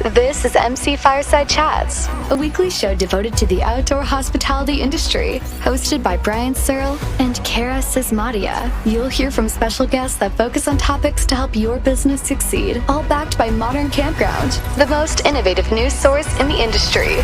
This is MC Fireside Chats, a weekly show devoted to the outdoor hospitality industry, hosted by Brian Searl and Cara Csizmadia. You'll hear from special guests that focus on topics to help your business succeed, all backed by Modern Campground, the most innovative news source in the industry.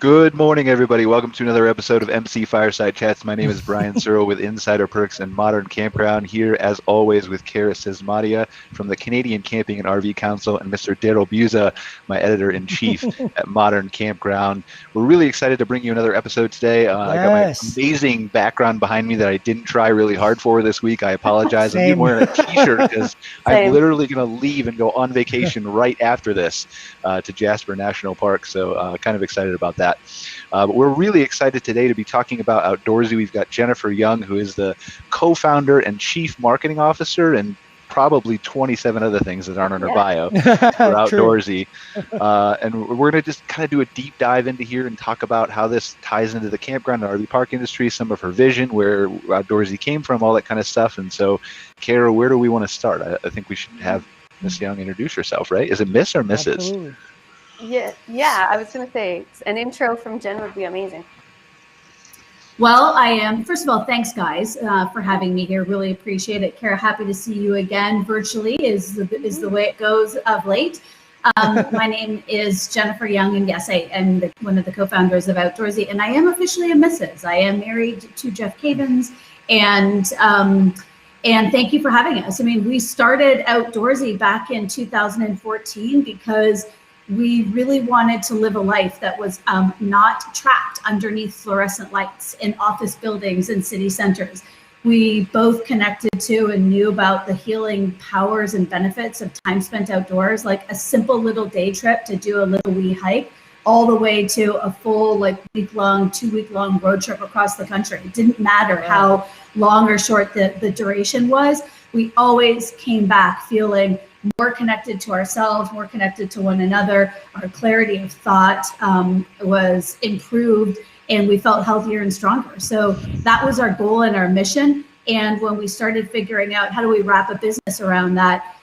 Good morning, everybody. Welcome to another episode of MC Fireside Chats. My name is Brian Searl with Insider Perks and Modern Campground, here as always with Cara Csizmadia from the Canadian Camping and RV Council and Mr. Darryle Busa, my Editor-in-Chief at Modern Campground. We're really excited to bring you another episode today. I got my amazing background behind me that I didn't try really hard for this week. I apologize. I'm even wearing a t-shirt because I'm literally going to leave and go on vacation right after this to Jasper National Park. So kind of excited about that. But we're really excited today to be talking about Outdoorsy. We've got Jennifer Young, who is the co-founder and chief marketing officer, and probably 27 other things that aren't on her bio for Outdoorsy. And we're going to just kind of do a deep dive into here and talk about how this ties into the campground and RV park industry, some of her vision, where Outdoorsy came from, all that kind of stuff. And so, Cara, where do we want to start? I think we should have Miss Young introduce herself, right? Is it Miss or Mrs.? Absolutely. Yeah, I was going to say an intro from Jen would be amazing. Well, I am, first of all, thanks guys for having me here. Really appreciate it. Cara, happy to see you again virtually is the way it goes of late. My name is Jennifer Young, and yes, I am one of the co-founders of Outdoorsy, and I am officially a Mrs. I am married to Jeff Cavins, and thank you for having us. I mean, we started Outdoorsy back in 2014 because we really wanted to live a life that was not trapped underneath fluorescent lights in office buildings and city centers. We both connected to and knew about the healing powers and benefits of time spent outdoors, like a simple little day trip to do a little wee hike, all the way to a full week-long, 2-week-long road trip across the country. It didn't matter how long or short the duration was. We always came back feeling more connected to ourselves, more connected to one another. Our clarity of thought was improved, and we felt healthier and stronger. So that was our goal and our mission. And when we started figuring out how do we wrap a business around that,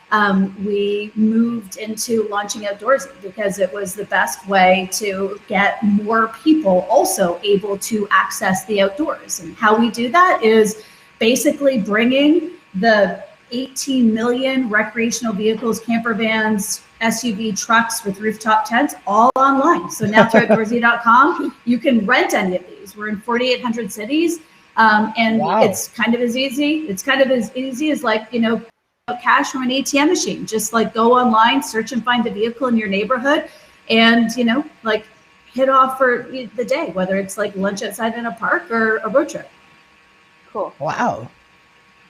we moved into launching Outdoorsy because it was the best way to get more people also able to access the outdoors. And how we do that is basically bringing the 18 million recreational vehicles, camper vans, SUV trucks with rooftop tents all online. So now through Outdoorsy.com, you can rent any of these. We're in 4,800 cities, and it's kind of as easy. It's kind of as easy as cash from an ATM machine. Just go online, search and find a vehicle in your neighborhood, and hit off for the day, whether it's lunch outside in a park or a road trip. Cool. Wow.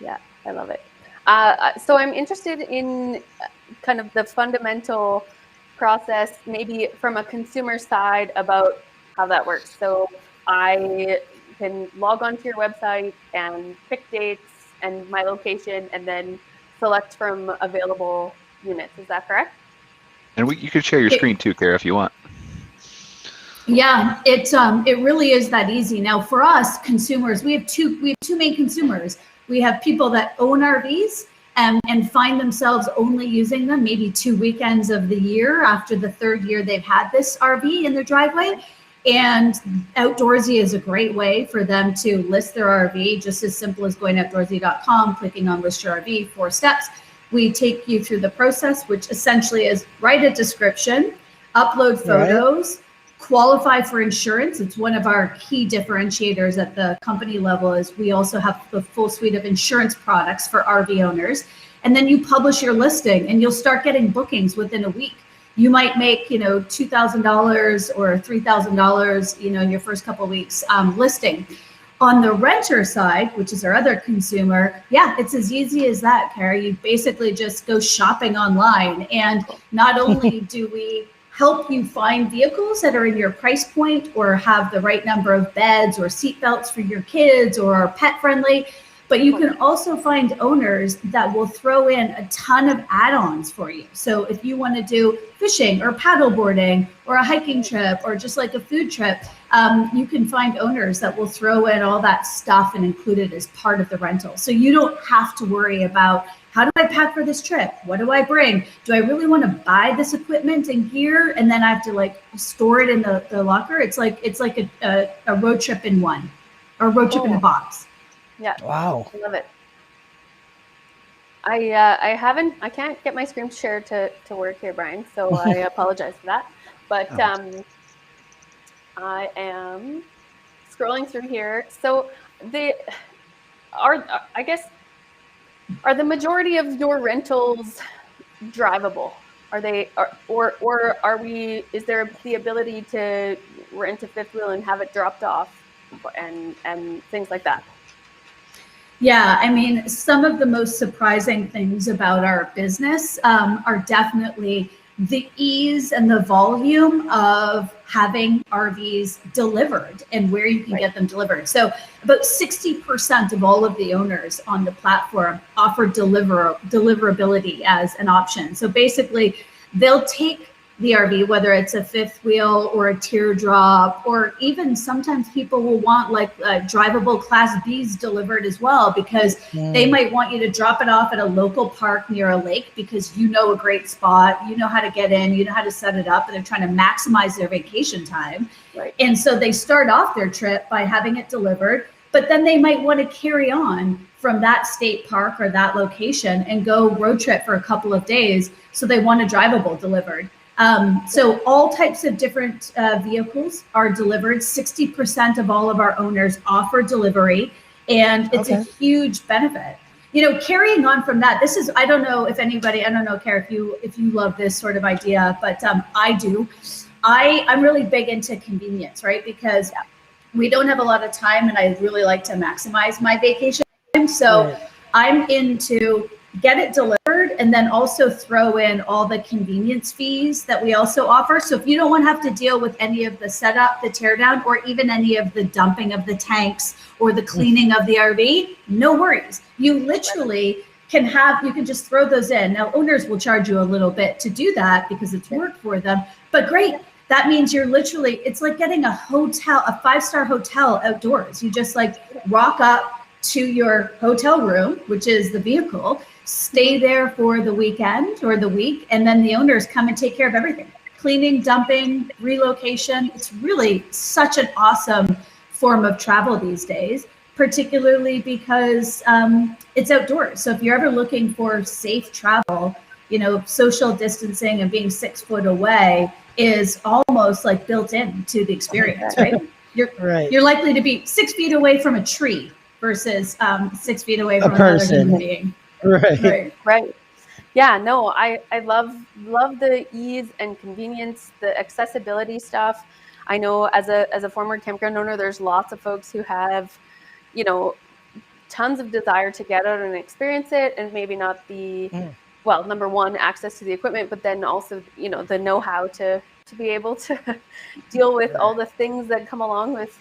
Yeah, I love it. So I'm interested in kind of the fundamental process, maybe from a consumer side, about how that works. So I can log onto your website and pick dates and my location, and then select from available units. Is that correct? And you can share your screen too, Cara, if you want. Yeah, it really is that easy. Now, for us consumers, we have two main consumers. We have people that own RVs and find themselves only using them maybe 2 weekends of the year after the third year they've had this RV in their driveway. And Outdoorsy is a great way for them to list their RV, just as simple as going to Outdoorsy.com, clicking on list your RV, 4 steps. We take you through the process, which essentially is write a description, upload photos, qualify for insurance. It's one of our key differentiators at the company level is we also have the full suite of insurance products for RV owners. And then you publish your listing and you'll start getting bookings within a week. You might make, $2,000 or $3,000, in your first couple of weeks listing. On the renter side, which is our other consumer, it's as easy as that, Cara. You basically just go shopping online. And not only do we help you find vehicles that are in your price point or have the right number of beds or seat belts for your kids or are pet friendly. But you can also find owners that will throw in a ton of add-ons for you. So if you want to do fishing or paddleboarding or a hiking trip or just like a food trip, you can find owners that will throw in all that stuff and include it as part of the rental. So you don't have to worry about, how do I pack for this trip? What do I bring? Do I really want to buy this equipment and gear and then I have to like store it in the locker? It's like a road trip in one, or a road trip in a box. Yeah. Wow. I love it. I can't get my screen share to work here, Brian, so I apologize for that. But I am scrolling through here. So are the majority of your rentals drivable? Are they, or are we, is there the ability to rent a fifth wheel and have it dropped off and things like that? Yeah, I mean, some of the most surprising things about our business are definitely the ease and the volume of having RVs delivered and where you can get them delivered. So about 60% of all of the owners on the platform offer deliverability as an option. So basically, they'll take the RV, whether it's a fifth wheel or a teardrop, or even sometimes people will want like drivable Class Bs delivered as well, because they might want you to drop it off at a local park near a lake because you know a great spot, you know how to get in, you know how to set it up, and they're trying to maximize their vacation time. Right. And so they start off their trip by having it delivered, but then they might want to carry on from that state park or that location and go road trip for a couple of days. So they want a drivable delivered. So all types of different vehicles are delivered. 60% of all of our owners offer delivery, and it's a huge benefit. You know, carrying on from that, this is, I don't know, Cara, if you love this sort of idea, but I do. I'm really big into convenience, right? Because we don't have a lot of time and I really like to maximize my vacation time. So I'm into get it delivered and then also throw in all the convenience fees that we also offer. So if you don't want to have to deal with any of the setup, the teardown, or even any of the dumping of the tanks or the cleaning of the RV, no worries. You literally can just throw those in. Now owners will charge you a little bit to do that because it's work for them, but great. That means you're literally, it's like getting a hotel, a 5-star hotel outdoors. You just like rock up to your hotel room, which is the vehicle, stay there for the weekend or the week, and then the owners come and take care of everything. Cleaning, dumping, relocation. It's really such an awesome form of travel these days, particularly because it's outdoors. So if you're ever looking for safe travel, you know, social distancing and being 6 foot away is almost like built into the experience, right? You're likely to be 6 feet away from a tree versus 6 feet away from another human being. Right. Yeah, no, I love the ease and convenience, the accessibility stuff. I know as a former campground owner, there's lots of folks who have, you know, tons of desire to get out and experience it, and maybe not the well, number one, access to the equipment, but then also, you know, the know-how to be able to deal with all the things that come along with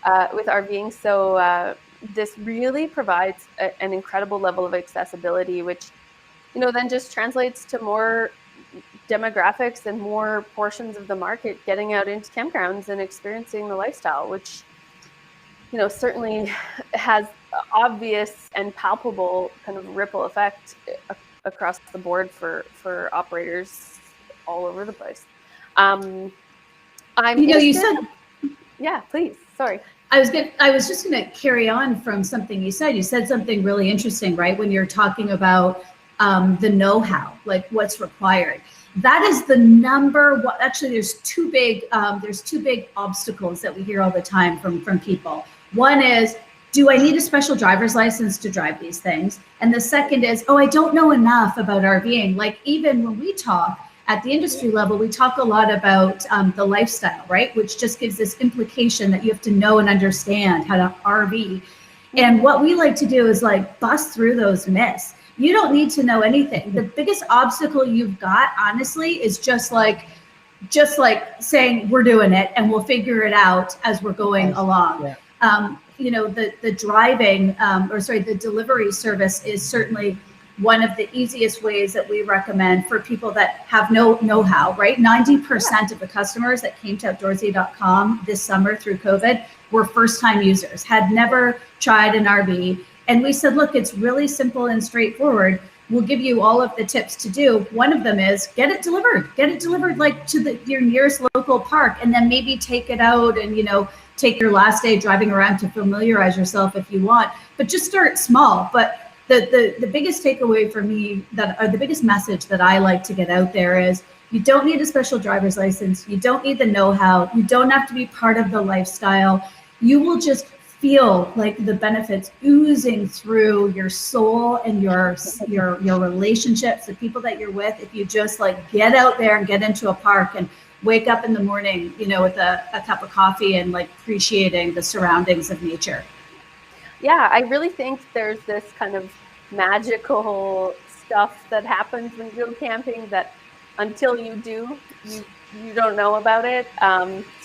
RVing. So this really provides an incredible level of accessibility, which, you know, then just translates to more demographics and more portions of the market getting out into campgrounds and experiencing the lifestyle, which, you know, certainly has obvious and palpable kind of ripple effect across the board for operators all over the place. You said, yeah, please. Sorry. I was just going to carry on from something you said. You said something really interesting, right? When you're talking about the know-how, like what's required. That is the number one. Actually, there's two big obstacles that we hear all the time from people. One is, do I need a special driver's license to drive these things? And the second is, oh, I don't know enough about RVing. Like even when we talk at the industry level, we talk a lot about the lifestyle, right? Which just gives this implication that you have to know and understand how to RV. And what we like to do is like bust through those myths. You don't need to know anything. The biggest obstacle you've got, honestly, is just like just like saying we're doing it and we'll figure it out as we're going along. Yeah. The driving, the delivery service is certainly one of the easiest ways that we recommend for people that have no know-how, right? 90% of the customers that came to Outdoorsy.com this summer through COVID were first-time users, had never tried an RV. And we said, look, it's really simple and straightforward. We'll give you all of the tips to do. One of them is get it delivered like to your nearest local park, and then maybe take it out and, take your last day driving around to familiarize yourself if you want, but just start small. But the biggest takeaway for me or the biggest message that I like to get out there is you don't need a special driver's license. You don't need the know-how. You don't have to be part of the lifestyle. You will just feel like the benefits oozing through your soul and your relationships, the people that you're with, if you just like get out there and get into a park and wake up in the morning, with a cup of coffee and like appreciating the surroundings of nature. Yeah, I really think there's this kind of magical stuff that happens when you go camping that until you do, you don't know about it.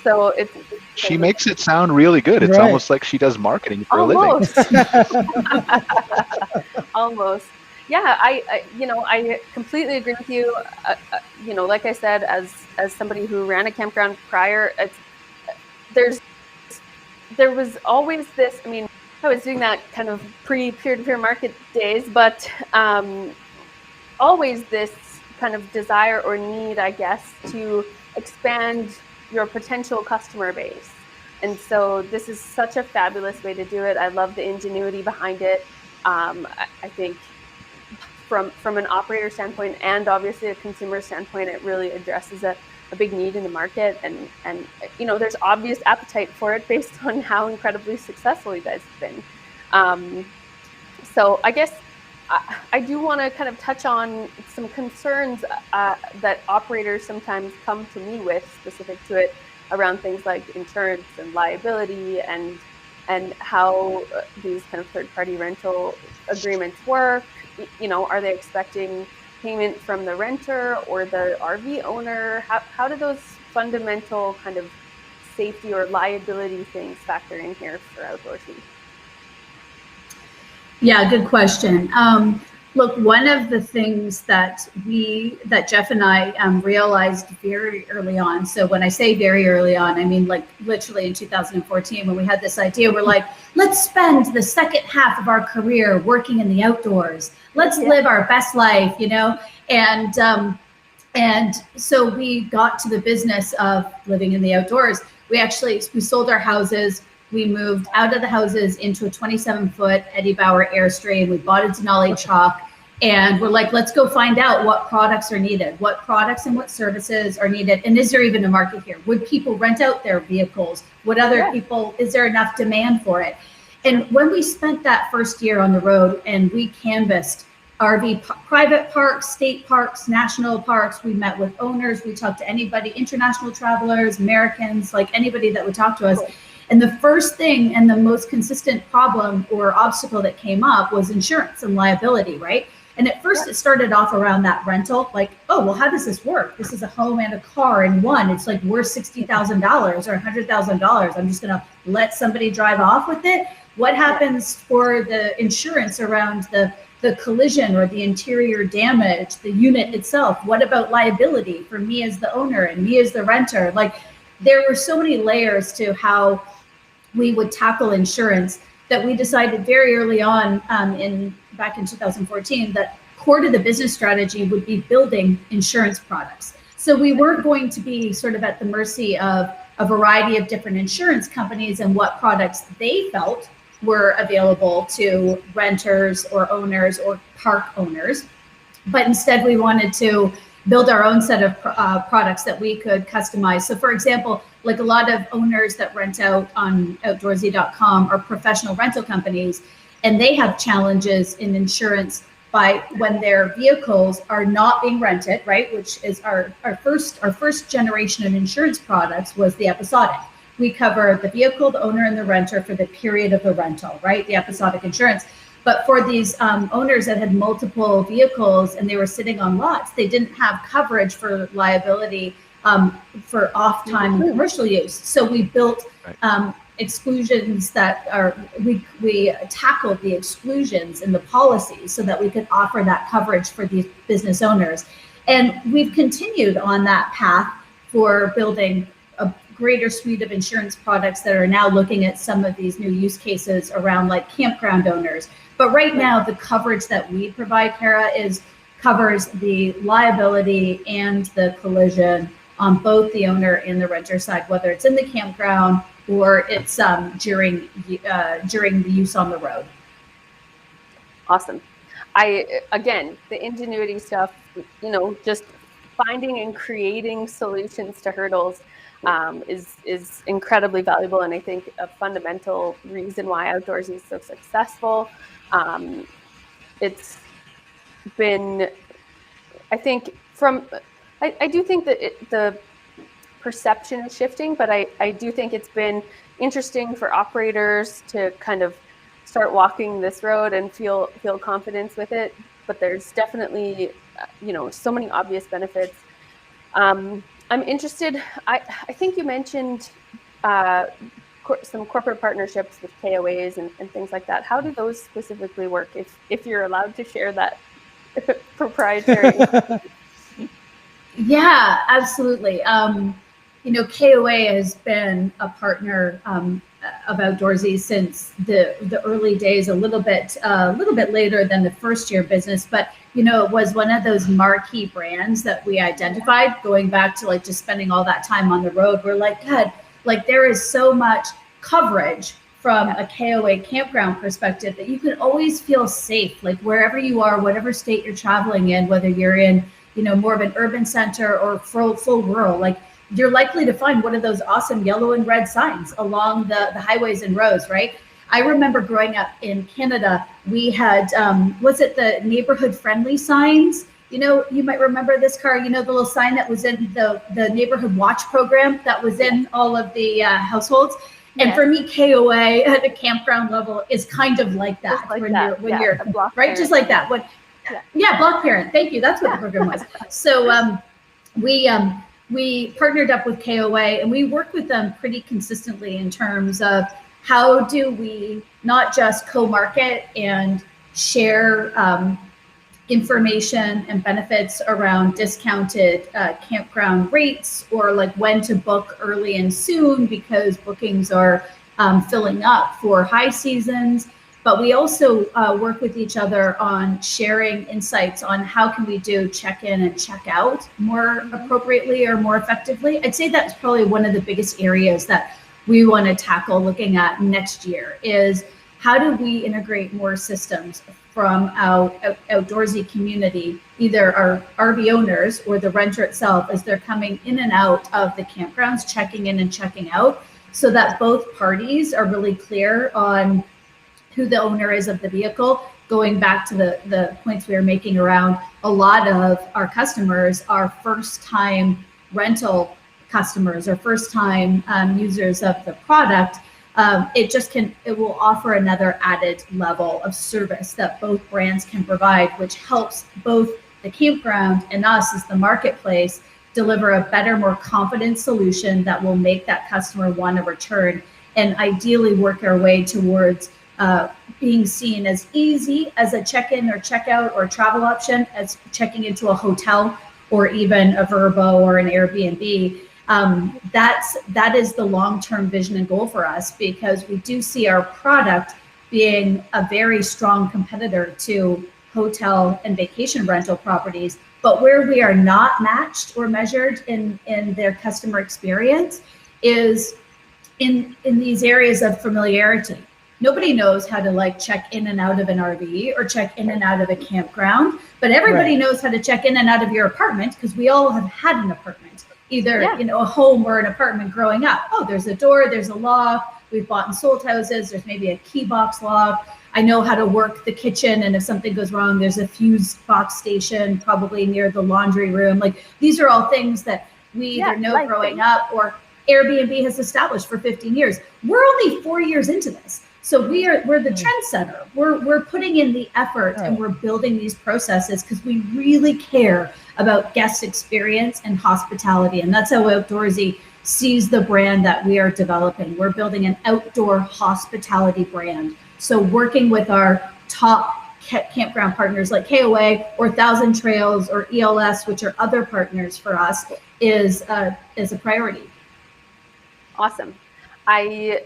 So it's she makes it sound really good. It's almost like she does marketing for a living. Almost. Yeah, I completely agree with you. Like I said, as somebody who ran a campground prior, there was always this. I mean, I was doing that kind of pre-peer-to-peer market days, but always this kind of desire or need, I guess, to expand your potential customer base. And so this is such a fabulous way to do it. I love the ingenuity behind it. I think from an operator standpoint and obviously a consumer standpoint, it really addresses a big need in the market. And there's obvious appetite for it based on how incredibly successful you guys have been. So I guess I do want to kind of touch on some concerns that operators sometimes come to me with specific to it around things like insurance and liability and how these kind of third-party rental agreements work. Are they expecting payment from the renter or the RV owner? How do those fundamental kind of safety or liability things factor in here for Outdoorsy? Yeah, good question. Look, one of the things that Jeff and I realized very early on. So when I say very early on, I mean like literally in 2014 when we had this idea, we're like, let's spend the second half of our career working in the outdoors. Let's live our best life, And so we got to the business of living in the outdoors. We sold our houses. We moved out of the houses into a 27-foot Eddie Bauer Airstream. We bought a Denali chalk, and we're like, let's go find out what products are needed, what products and what services are needed, and is there even a market here? Would people rent out their vehicles? Would other people? Is there enough demand for it? And when we spent that first year on the road and we canvassed RV private parks, state parks, national parks, we met with owners, we talked to anybody, international travelers, Americans, like anybody that would talk to us. And the first thing and the most consistent problem or obstacle that came up was insurance and liability, right? And at first it started off around that rental, like, oh, well, how does this work? This is a home and a car in one. It's like worth $60,000 or $100,000. I'm just gonna let somebody drive off with it. What happens for the insurance around the collision or the interior damage, the unit itself? What about liability for me as the owner and me as the renter? Like there were so many layers to how we would tackle insurance that we decided very early on back in 2014 that core to the business strategy would be building insurance products. So we weren't going to be sort of at the mercy of a variety of different insurance companies and what products they felt were available to renters or owners or park owners. But instead we wanted to build our own set of products that we could customize. So for example, like a lot of owners that rent out on Outdoorsy.com are professional rental companies, and they have challenges in insurance by when their vehicles are not being rented, right? Which is our first generation of insurance products was the episodic. We cover the vehicle, the owner, and the renter for the period of the rental, right? The episodic insurance. But for these owners that had multiple vehicles and they were sitting on lots, they didn't have coverage for liability for off time and commercial use. So we built exclusions that are, we tackled the exclusions in the policies so that we could offer that coverage for these business owners. And we've continued on that path for building a greater suite of insurance products that are now looking at some of these new use cases around like campground owners. But right now, the coverage that we provide, Cara, covers the liability and the collision on both the owner and the renter side, whether it's in the campground or it's during the use on the road. Awesome. Again, the ingenuity stuff, just finding and creating solutions to hurdles is incredibly valuable, and I think a fundamental reason why Outdoorsy is so successful. It's been, I think, I do think that the perception is shifting, but I do think it's been interesting for operators to kind of start walking this road and feel confidence with it. But there's definitely, so many obvious benefits. I'm interested, I think you mentioned some corporate partnerships with KOAs and things like that. How do those specifically work, if you're allowed to share that proprietary? Yeah, absolutely. KOA has been a partner of Outdoorsy since the early days, a little bit later than the first year business, but it was one of those marquee brands that we identified going back to like just spending all that time on the road. We're like, God, like there is so much coverage from a KOA campground perspective that you can always feel safe, like wherever you are, whatever state you're traveling in, whether you're in, more of an urban center or full rural, like you're likely to find one of those awesome yellow and red signs along the highways and roads, right? I remember growing up in Canada, we had, was it the neighborhood friendly signs? You might remember this, Cara, the little sign that was in the neighborhood watch program that was in all of the households. And for me, KOA at a campground level is kind of like that. When you're right, parent. Just like that. Block parent. Thank you. That's what the program was. So we partnered up with KOA and we work with them pretty consistently in terms of how do we not just co-market and share information and benefits around discounted campground rates, or like when to book early and soon because bookings are filling up for high seasons. But we also work with each other on sharing insights on how can we do check-in and check-out more appropriately or more effectively. I'd say that's probably one of the biggest areas that we want to tackle looking at next year is how do we integrate more systems from our Outdoorsy community, either our RV owners or the renter itself, as they're coming in and out of the campgrounds, checking in and checking out, so that both parties are really clear on who the owner is of the vehicle. Going back to the points we were making around a lot of our customers are first time rental customers or first time users of the product. It will offer another added level of service that both brands can provide, which helps both the campground and us as the marketplace deliver a better, more confident solution that will make that customer want to return, and ideally work our way towards being seen as easy as a check-in or check-out or travel option as checking into a hotel or even a Vrbo or an Airbnb. That is the long-term vision and goal for us, because we do see our product being a very strong competitor to hotel and vacation rental properties. But where we are not matched or measured in their customer experience is in these areas of familiarity. Nobody knows how to like check in and out of an RV or check in and out of a campground, but everybody knows how to check in and out of your apartment, because we all have had an apartment, either a home or an apartment growing up. Oh, there's a door, there's a lock. We've bought and sold houses. There's maybe a key box lock. I know how to work the kitchen, and if something goes wrong, there's a fuse box station probably near the laundry room. Like these are all things that we either know growing up or Airbnb has established for 15 years. We're only 4 years into this. So we're the trendsetter. We're putting in the effort and we're building these processes because we really care about guest experience and hospitality. And that's how Outdoorsy sees the brand that we are developing. We're building an outdoor hospitality brand. So working with our top campground partners like KOA or 1,000 Trails or ELS, which are other partners for us, is a priority. Awesome. I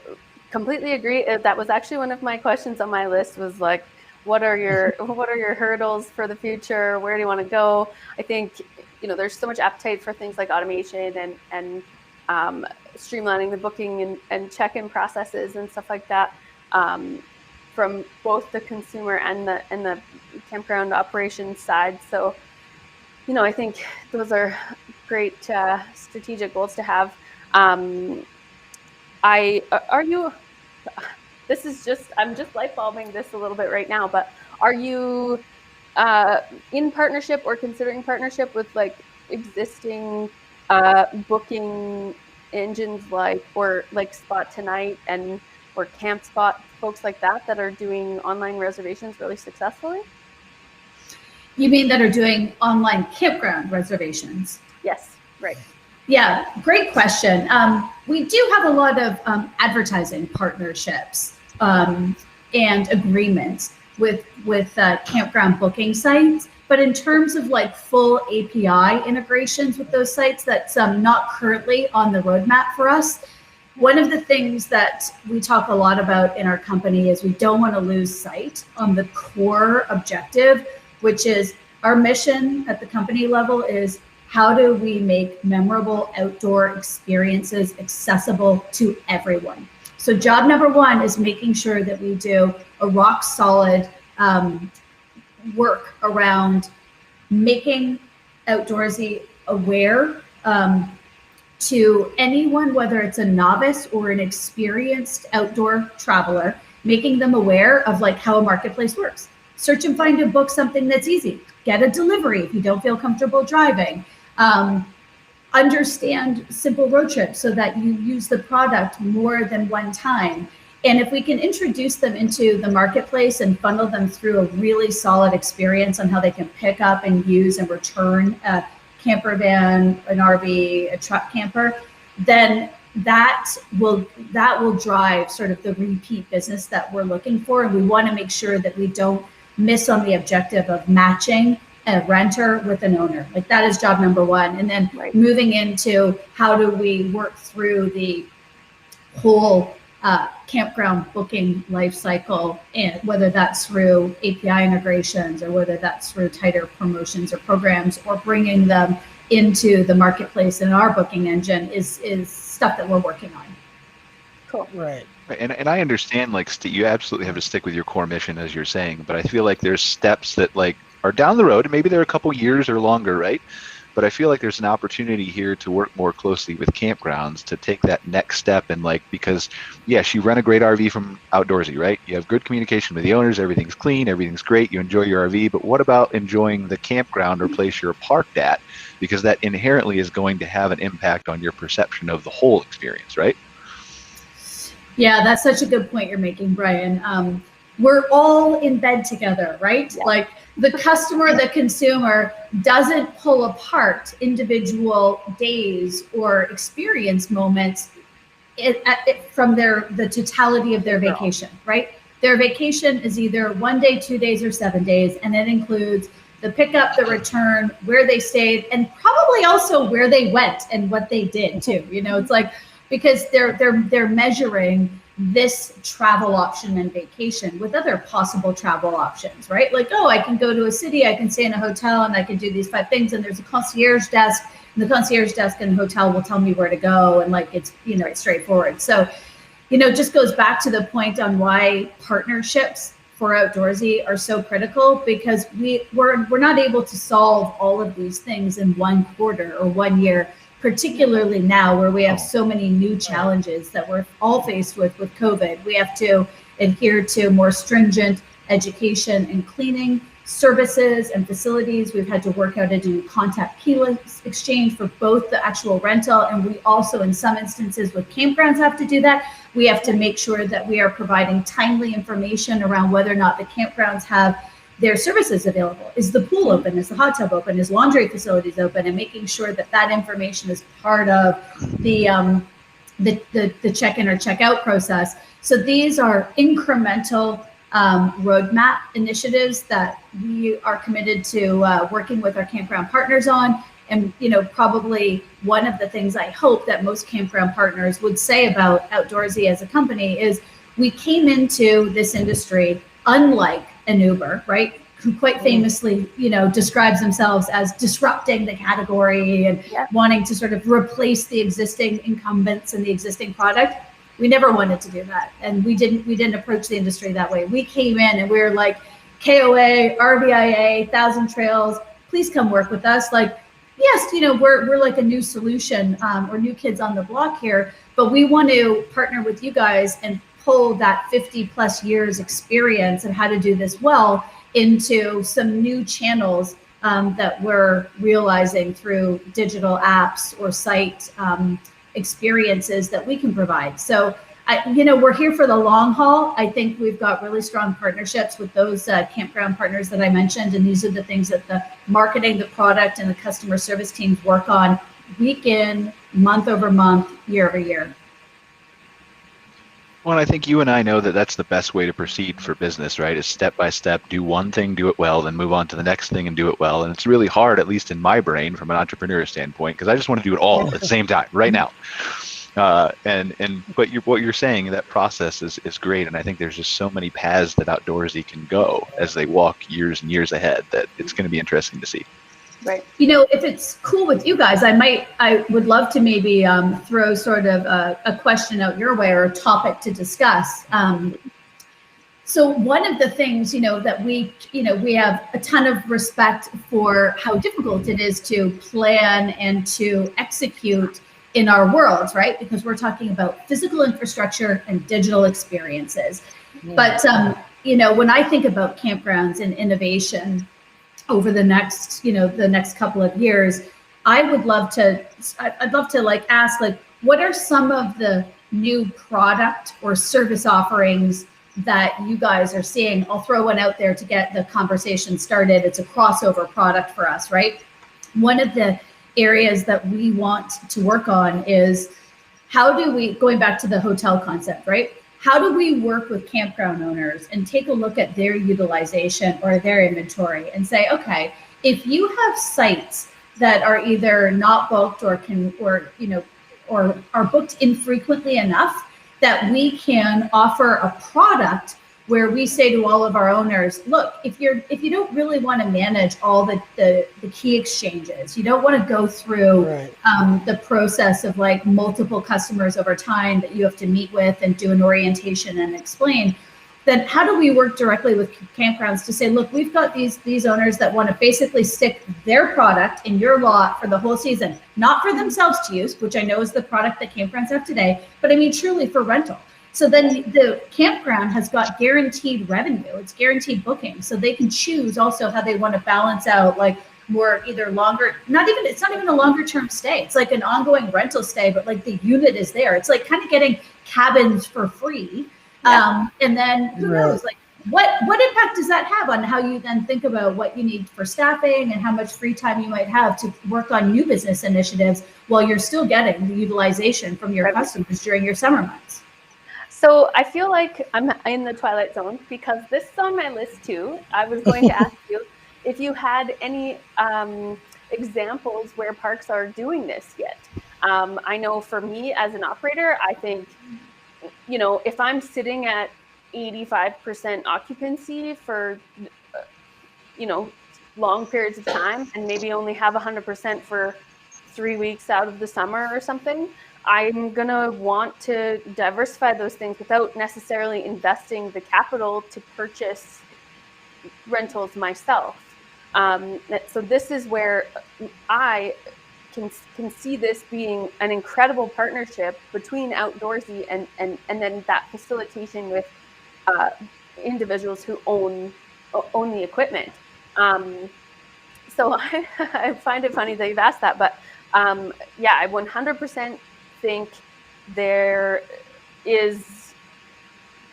completely agree. That was actually one of my questions on my list, was like, what are your hurdles for the future? Where do you want to go? I think, there's so much appetite for things like automation and streamlining the booking and check-in processes and stuff like that, from both the consumer and the campground operations side. So, I think those are great strategic goals to have. I'm just light bulbing this a little bit right now, but are you in partnership or considering partnership with like existing booking engines like Spot Tonight or Camp Spot, folks like that are doing online reservations really successfully? You mean that are doing online campground reservations? Yes, right. Yeah, great question. We do have a lot of advertising partnerships and agreements with campground booking sites. But in terms of like full API integrations with those sites, that's not currently on the roadmap for us. One of the things that we talk a lot about in our company is we don't want to lose sight on the core objective, which is our mission at the company level is how do we make memorable outdoor experiences accessible to everyone? So job number one is making sure that we do a rock solid work around making Outdoorsy aware to anyone, whether it's a novice or an experienced outdoor traveler, making them aware of like how a marketplace works. Search and find and book something that's easy. Get a delivery if you don't feel comfortable driving. Understand simple road trips so that you use the product more than one time. And if we can introduce them into the marketplace and funnel them through a really solid experience on how they can pick up and use and return a camper van, an RV, a truck camper, then that will drive sort of the repeat business that we're looking for. And we want to make sure that we don't miss on the objective of matching a renter with an owner. Like that is job number one. And then moving into how do we work through the whole campground booking life cycle, and whether that's through API integrations or whether that's through tighter promotions or programs or bringing them into the marketplace in our booking engine is stuff that we're working on. Cool. Right. And I understand you absolutely have to stick with your core mission as you're saying, but I feel like there's steps that are down the road, and maybe they're a couple years or longer, right? But I feel like there's an opportunity here to work more closely with campgrounds to take that next step. And because yes, you rent a great RV from Outdoorsy, right? You have good communication with the owners, everything's clean, everything's great, you enjoy your RV, but what about enjoying the campground or place you're parked at? Because that inherently is going to have an impact on your perception of the whole experience, right? Yeah, that's such a good point you're making, Brian. We're all in bed together, right? Yeah. Like the customer, the consumer doesn't pull apart individual days or experience moments from the totality of their vacation, right? Their vacation is either 1 day, 2 days, or 7 days, and it includes the pickup, the return, where they stayed, and probably also where they went and what they did too. It's like, because they're measuring this travel option and vacation with other possible travel options, right? Like, oh, I can go to a city, I can stay in a hotel, and I can do these 5 things, and there's a concierge desk, and the concierge desk in the hotel will tell me where to go, and it's straightforward. So, it just goes back to the point on why partnerships for Outdoorsy are so critical, because we're not able to solve all of these things in 1 quarter or 1 year, particularly now where we have so many new challenges that we're all faced with COVID. We have to adhere to more stringent education and cleaning services and facilities. We've had to work out how to do contact keyless exchange for both the actual rental, and we also, in some instances with campgrounds, have to do that. We have to make sure that we are providing timely information around whether or not the campgrounds have their services available. Is the pool open? Is the hot tub open? Is laundry facilities open? And making sure that that information is part of the check-in or check-out process. So these are incremental roadmap initiatives that we are committed to working with our campground partners on. And, you know, probably one of the things I hope that most campground partners would say about Outdoorsy as a company is we came into this industry unlike an Uber, right? Who quite famously, you know, describes themselves as disrupting the category and wanting to sort of replace the existing incumbents and the existing product. We never wanted to do that. And we didn't approach the industry that way. We came in and we were like, KOA, RVIA, Thousand Trails, please come work with us. Like, yes, you know, we're like a new solution or new kids on the block here, but we want to partner with you guys and pull that 50 plus years experience and how to do this well into some new channels that we're realizing through digital apps or site experiences that we can provide. So, you know, we're here for the long haul. I think we've got really strong partnerships with those campground partners that I mentioned. And these are the things that the marketing, the product, and the customer service teams work on week in, month over month, year over year. Well, I think you and I know that that's the best way to proceed for business, right? Is step by step, do one thing, do it well, then move on to the next thing and do it well. And it's really hard, at least in my brain, from an entrepreneur standpoint, because I just want to do it all at the same time, right now. But what you're saying, that process is great, and I think there's just so many paths that Outdoorsy can go as they walk years and years ahead that it's going to be interesting to see. Right. You know, if it's cool with you guys, I would love to maybe throw sort of a question out your way or a topic to discuss. So one of the things, you know, that we have a ton of respect for how difficult it is to plan and to execute in our worlds, right? Because we're talking about physical infrastructure and digital experiences. Yeah. But, you know, when I think about campgrounds and innovation over the next couple of years, I'd love to like ask, like, what are some of the new product or service offerings that you guys are seeing? I'll throw one out there to get the conversation started. It's a crossover product for us, right? One of the areas that we want to work on is how do we, going back to the hotel concept, right? How do we work with campground owners and take a look at their utilization or their inventory and say, okay, if you have sites that are either not booked or are booked infrequently enough that we can offer a product where we say to all of our owners, look, if you don't really want to manage all the key exchanges, you don't want to go through the process of like multiple customers over time that you have to meet with and do an orientation and explain, then how do we work directly with campgrounds to say, look, we've got these owners that want to basically stick their product in your lot for the whole season, not for themselves to use, which I know is the product that campgrounds have today, but I mean truly for rental. So then the campground has got guaranteed revenue. It's guaranteed booking. So they can choose also how they want to balance out like more either longer, it's not even a longer term stay. It's like an ongoing rental stay, but like the unit is there. It's like kind of getting cabins for free. Yeah. And then who knows, like what impact does that have on how you then think about what you need for staffing and how much free time you might have to work on new business initiatives while you're still getting the utilization from your customers during your summer months? So I feel like I'm in the twilight zone because this is on my list too. I was going to ask you if you had any examples where parks are doing this yet. I know for me as an operator, I think, you know, if I'm sitting at 85% occupancy for, you know, long periods of time and maybe only have 100% for 3 weeks out of the summer or something, I'm going to want to diversify those things without necessarily investing the capital to purchase rentals myself. So this is where I can see this being an incredible partnership between Outdoorsy and then that facilitation with individuals who own the equipment. So I find it funny that you've asked that, but yeah, I 100% think there is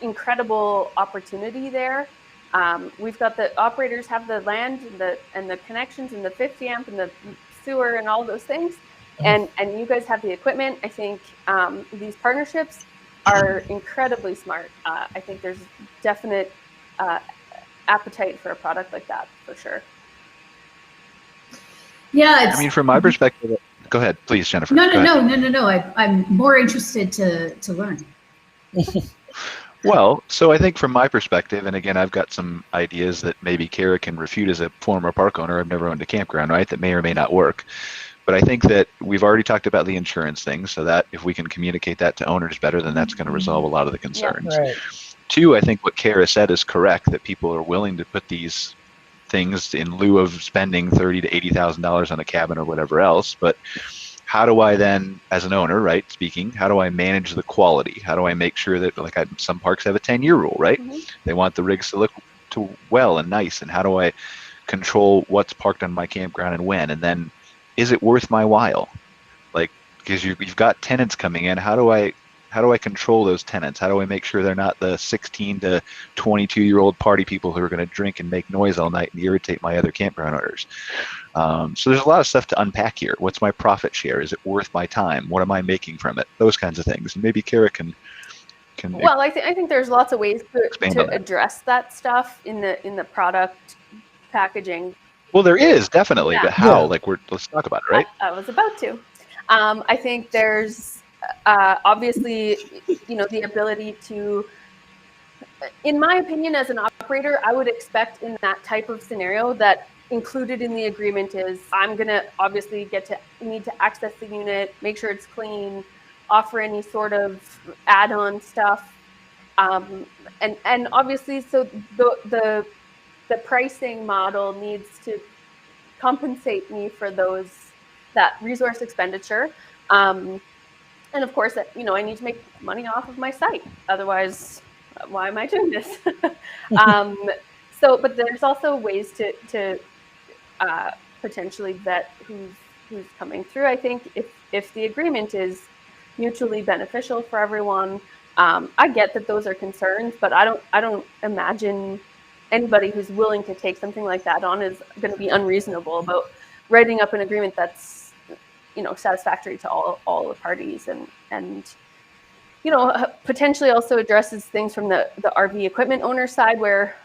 incredible opportunity there. We've got the operators have the land and the connections and the 50 amp and the sewer and all those things, and you guys have the equipment. I think these partnerships are incredibly smart. I think there's definite appetite for a product like that for sure. Yeah, I mean, from my perspective, go ahead, please, Jennifer. No. I'm more interested to learn. Well, so I think from my perspective, and again, I've got some ideas that maybe Cara can refute as a former park owner. I've never owned a campground, right? That may or may not work. But I think that we've already talked about the insurance thing, so that if we can communicate that to owners better, then that's going to resolve a lot of the concerns. Right. Two, I think what Cara said is correct, that people are willing to put these things in lieu of spending $30,000 to $80,000 on a cabin or whatever else. But how do I then, as an owner, right, speaking, how do I manage the quality? How do I make sure that, like, some parks have a 10-year rule, right? Mm-hmm. They want the rigs to look well and nice. And how do I control what's parked on my campground and when? And then, is it worth my while? Like, because you've got tenants coming in, how do I control those tenants? How do I make sure they're not the 16 to 22-year-old party people who are going to drink and make noise all night and irritate my other campground owners? So there's a lot of stuff to unpack here. What's my profit share? Is it worth my time? What am I making from it? Those kinds of things. And maybe Cara can. Well, I think there's lots of ways to address that stuff in the product packaging. Well, there is definitely, but how? Like, let's talk about it, right? I was about to. I think there's obviously, the ability to, in my opinion, as an operator, I would expect in that type of scenario that included in the agreement is I'm going to obviously need to access the unit, make sure it's clean, offer any sort of add-on stuff. And obviously, so the pricing model needs to compensate me for that resource expenditure. And of course, I need to make money off of my site. Otherwise, why am I doing this? But there's also ways to potentially vet who's coming through. I think if the agreement is mutually beneficial for everyone, I get that those are concerns, but I don't imagine anybody who's willing to take something like that on is going to be unreasonable about writing up an agreement that's satisfactory to all the parties and potentially also addresses things from the RV equipment owner side where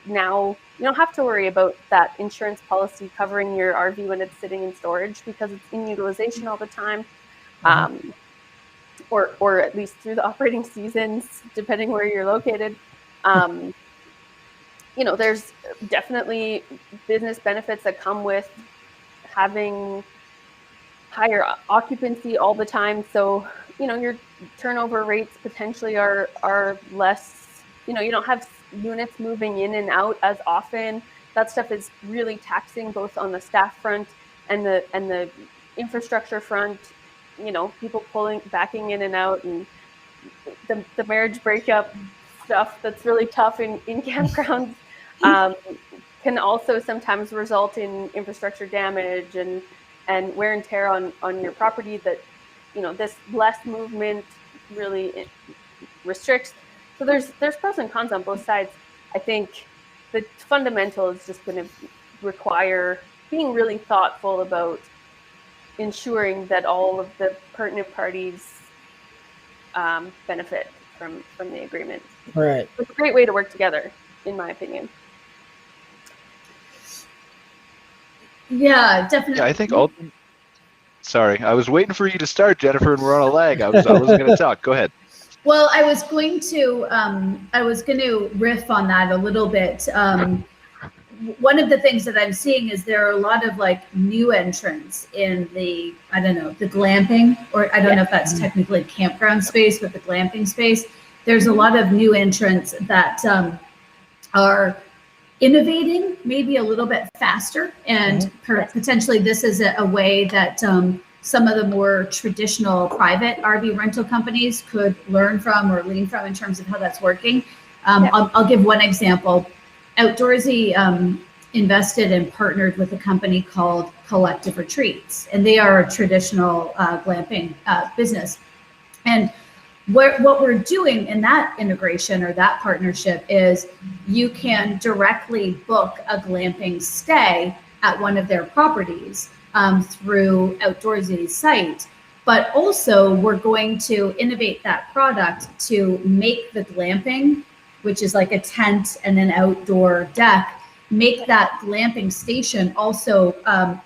now you don't have to worry about that insurance policy covering your RV when it's sitting in storage because it's in utilization all the time, or at least through the operating seasons, depending where you're located. There's definitely business benefits that come with having higher occupancy all the time. So, your turnover rates potentially are less, you don't have units moving in and out as often. That stuff is really taxing both on the staff front and the infrastructure front, people backing in and out, and the marriage breakup stuff that's really tough in campgrounds can also sometimes result in infrastructure damage and wear and tear on your property that, this less movement really restricts. So there's pros and cons on both sides. I think the fundamental is just going to require being really thoughtful about ensuring that all of the pertinent parties benefit from the agreement. Right. It's a great way to work together, in my opinion. Yeah, definitely. Yeah, I think sorry, I was waiting for you to start, Jennifer, and we're on a lag. I wasn't going to talk. Go ahead. Well, I was going to riff on that a little bit. One of the things that I'm seeing is there are a lot of new entrants in the glamping, or I don't know if that's technically campground space, but the glamping space. There's a lot of new entrants that are innovating maybe a little bit faster, and potentially this is a way that some of the more traditional private RV rental companies could learn from or lean from in terms of how that's working. I'll give one example. Outdoorsy invested and partnered with a company called Collective Retreats, and they are a traditional glamping business. And what we're doing in that integration or that partnership is you can directly book a glamping stay at one of their properties through Outdoorsy's site. But also we're going to innovate that product to make the glamping, which is like a tent and an outdoor deck, make that glamping station also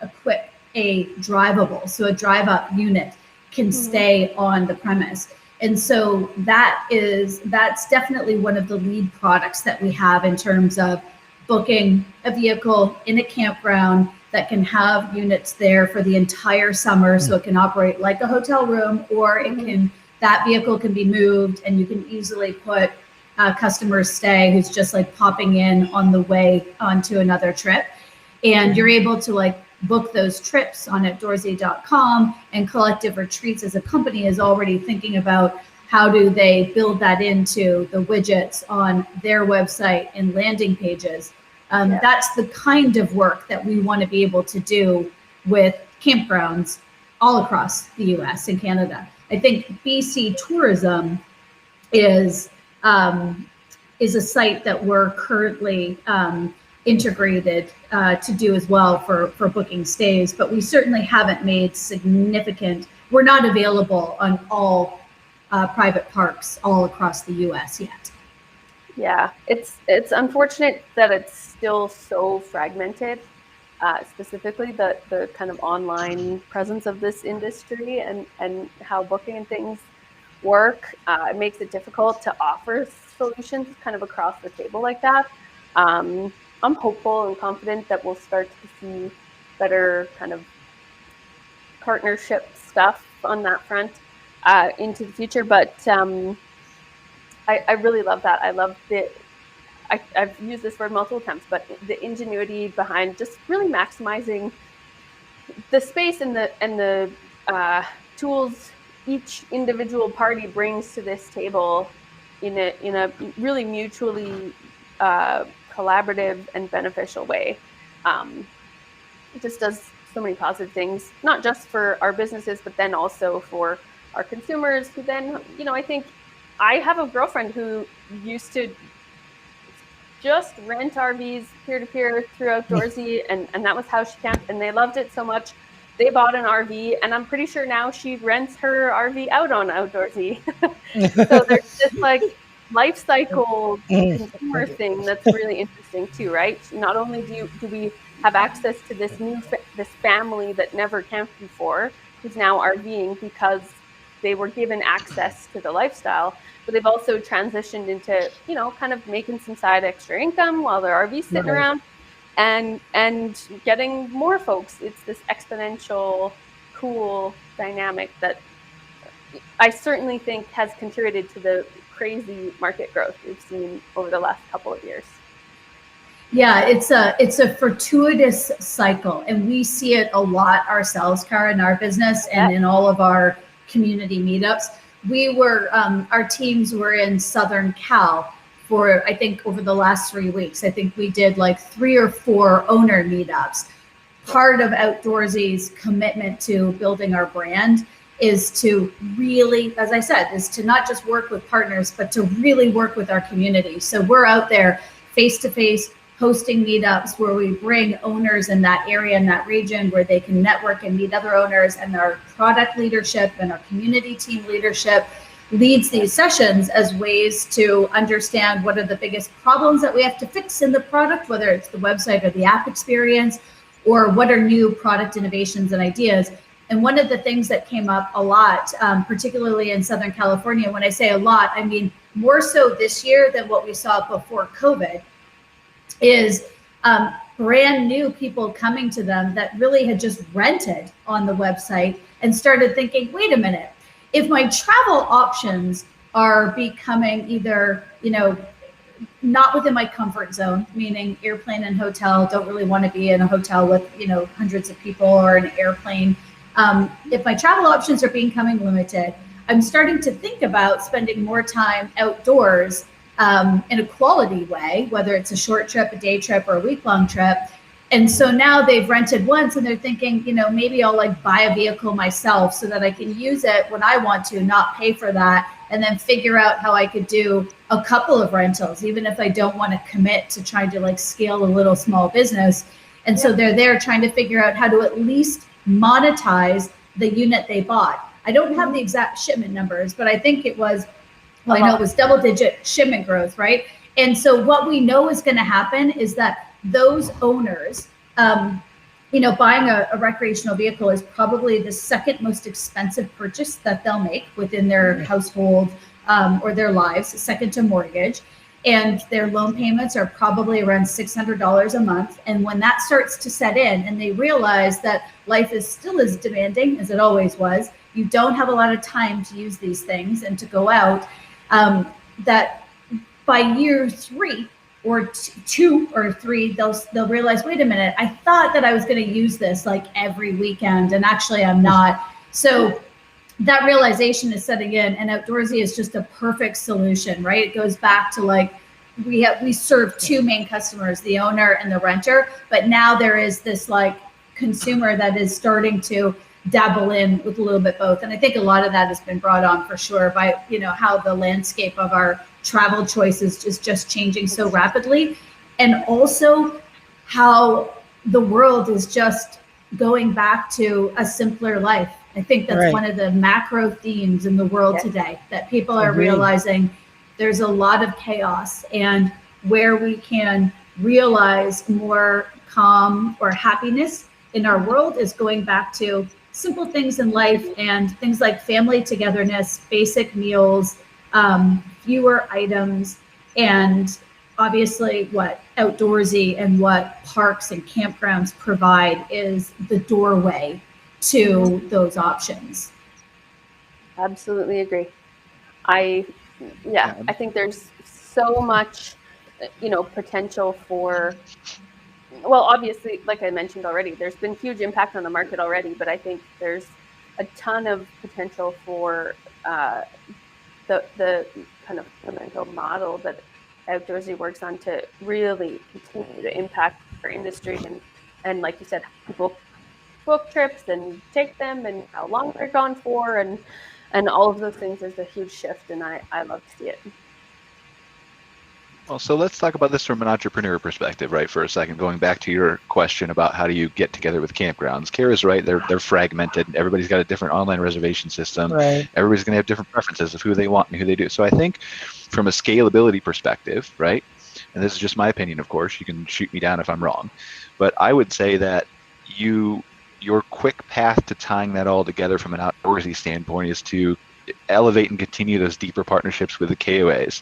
equip a drivable. So a drive-up unit can stay on the premise. And so that's definitely one of the lead products that we have in terms of booking a vehicle in a campground that can have units there for the entire summer. So it can operate like a hotel room, or it can, that vehicle can be moved and you can easily put a customer stay who's just like popping in on the way onto another trip. And you're able to like book those trips on outdoorsy.com, and Collective Retreats as a company is already thinking about how do they build that into the widgets on their website and landing pages. That's the kind of work that we want to be able to do with campgrounds all across the US and Canada. I think BC Tourism is a site that we're currently integrated to do as well for booking stays, but we certainly haven't made significant, we're not available on all private parks all across the US yet. Yeah, it's unfortunate that it's still so fragmented, specifically the kind of online presence of this industry and how booking and things work. It makes it difficult to offer solutions kind of across the table like that. I'm hopeful and confident that we'll start to see better kind of partnership stuff on that front into the future. But I really love that. I love I've used this word multiple times, but the ingenuity behind just really maximizing the space and the tools each individual party brings to this table in a really mutually collaborative and beneficial way. It just does so many positive things, not just for our businesses, but then also for our consumers who then, I think I have a girlfriend who used to just rent RVs peer-to-peer through Outdoorsy, and that was how she camped, and they loved it so much. They bought an RV, and I'm pretty sure now she rents her RV out on Outdoorsy. So there's this like life cycle consumer thing that's really interesting too, right? Not only do we have access to this this family that never camped before, who's now RVing because they were given access to the lifestyle, but they've also transitioned into, kind of making some side extra income while their RV's sitting around and getting more folks. It's this exponential, cool dynamic that I certainly think has contributed to the crazy market growth we've seen over the last couple of years. Yeah, it's a fortuitous cycle, and we see it a lot ourselves, Cara, in our business and in all of our community meetups. Our teams were in Southern Cal for, I think, over the last 3 weeks. I think we did like 3 or 4 owner meetups. Part of Outdoorsy's commitment to building our brand is to really, as I said, is to not just work with partners, but to really work with our community. So we're out there face-to-face hosting meetups where we bring owners in that area, in that region, where they can network and meet other owners, and our product leadership and our community team leadership leads these sessions as ways to understand what are the biggest problems that we have to fix in the product, whether it's the website or the app experience, or what are new product innovations and ideas. And one of the things that came up a lot, particularly in Southern California, when I say a lot, I mean more so this year than what we saw before COVID, is brand new people coming to them that really had just rented on the website and started thinking, wait a minute, if my travel options are becoming either, not within my comfort zone, meaning airplane and hotel, don't really want to be in a hotel with, hundreds of people, or an airplane. If my travel options are becoming limited, I'm starting to think about spending more time outdoors in a quality way, whether it's a short trip, a day trip, or a week-long trip. And so now they've rented once and they're thinking, maybe I'll like buy a vehicle myself so that I can use it when I want to, not pay for that, and then figure out how I could do a couple of rentals, even if I don't want to commit to trying to like scale a little small business. And so they're there trying to figure out how to at least monetize the unit they bought. I don't have the exact shipment numbers, but I think it was, I know it was double-digit shipment growth, right? And so what we know is going to happen is that those owners, buying a recreational vehicle is probably the second most expensive purchase that they'll make within their household or their lives, second to mortgage. And their loan payments are probably around $600 a month. And when that starts to set in and they realize that life is still as demanding as it always was, you don't have a lot of time to use these things and to go out, that by year 3 or 2 or 3, they'll realize, wait a minute, I thought that I was going to use this like every weekend, and actually I'm not. So that realization is setting in, and Outdoorsy is just a perfect solution, right? It goes back to like, we serve 2 main customers, the owner and the renter, but now there is this like consumer that is starting to dabble in with a little bit both. And I think a lot of that has been brought on for sure by, how the landscape of our travel choices is just changing so rapidly. And also how the world is just going back to a simpler life. I think that's one of the macro themes in the world today, that people are realizing there's a lot of chaos, and where we can realize more calm or happiness in our world is going back to simple things in life, and things like family togetherness, basic meals, fewer items, and obviously what Outdoorsy and what parks and campgrounds provide is the doorway to those options. Absolutely agree. I think there's so much, potential for, well, obviously, like I mentioned already, there's been huge impact on the market already, but I think there's a ton of potential for the kind of fundamental model that Outdoorsy works on to really continue to impact our industry, and like you said, people book trips and take them, and how long they're gone for, and all of those things is a huge shift, and I love to see it. Well, so let's talk about this from an entrepreneur perspective, right, for a second, going back to your question about how do you get together with campgrounds. Cara's right, they're fragmented. Everybody's got a different online reservation system. Right. Everybody's going to have different preferences of who they want and who they do. So I think from a scalability perspective, right, and this is just my opinion, of course, you can shoot me down if I'm wrong, but I would say that your quick path to tying that all together from an Outdoorsy standpoint is to elevate and continue those deeper partnerships with the KOAs,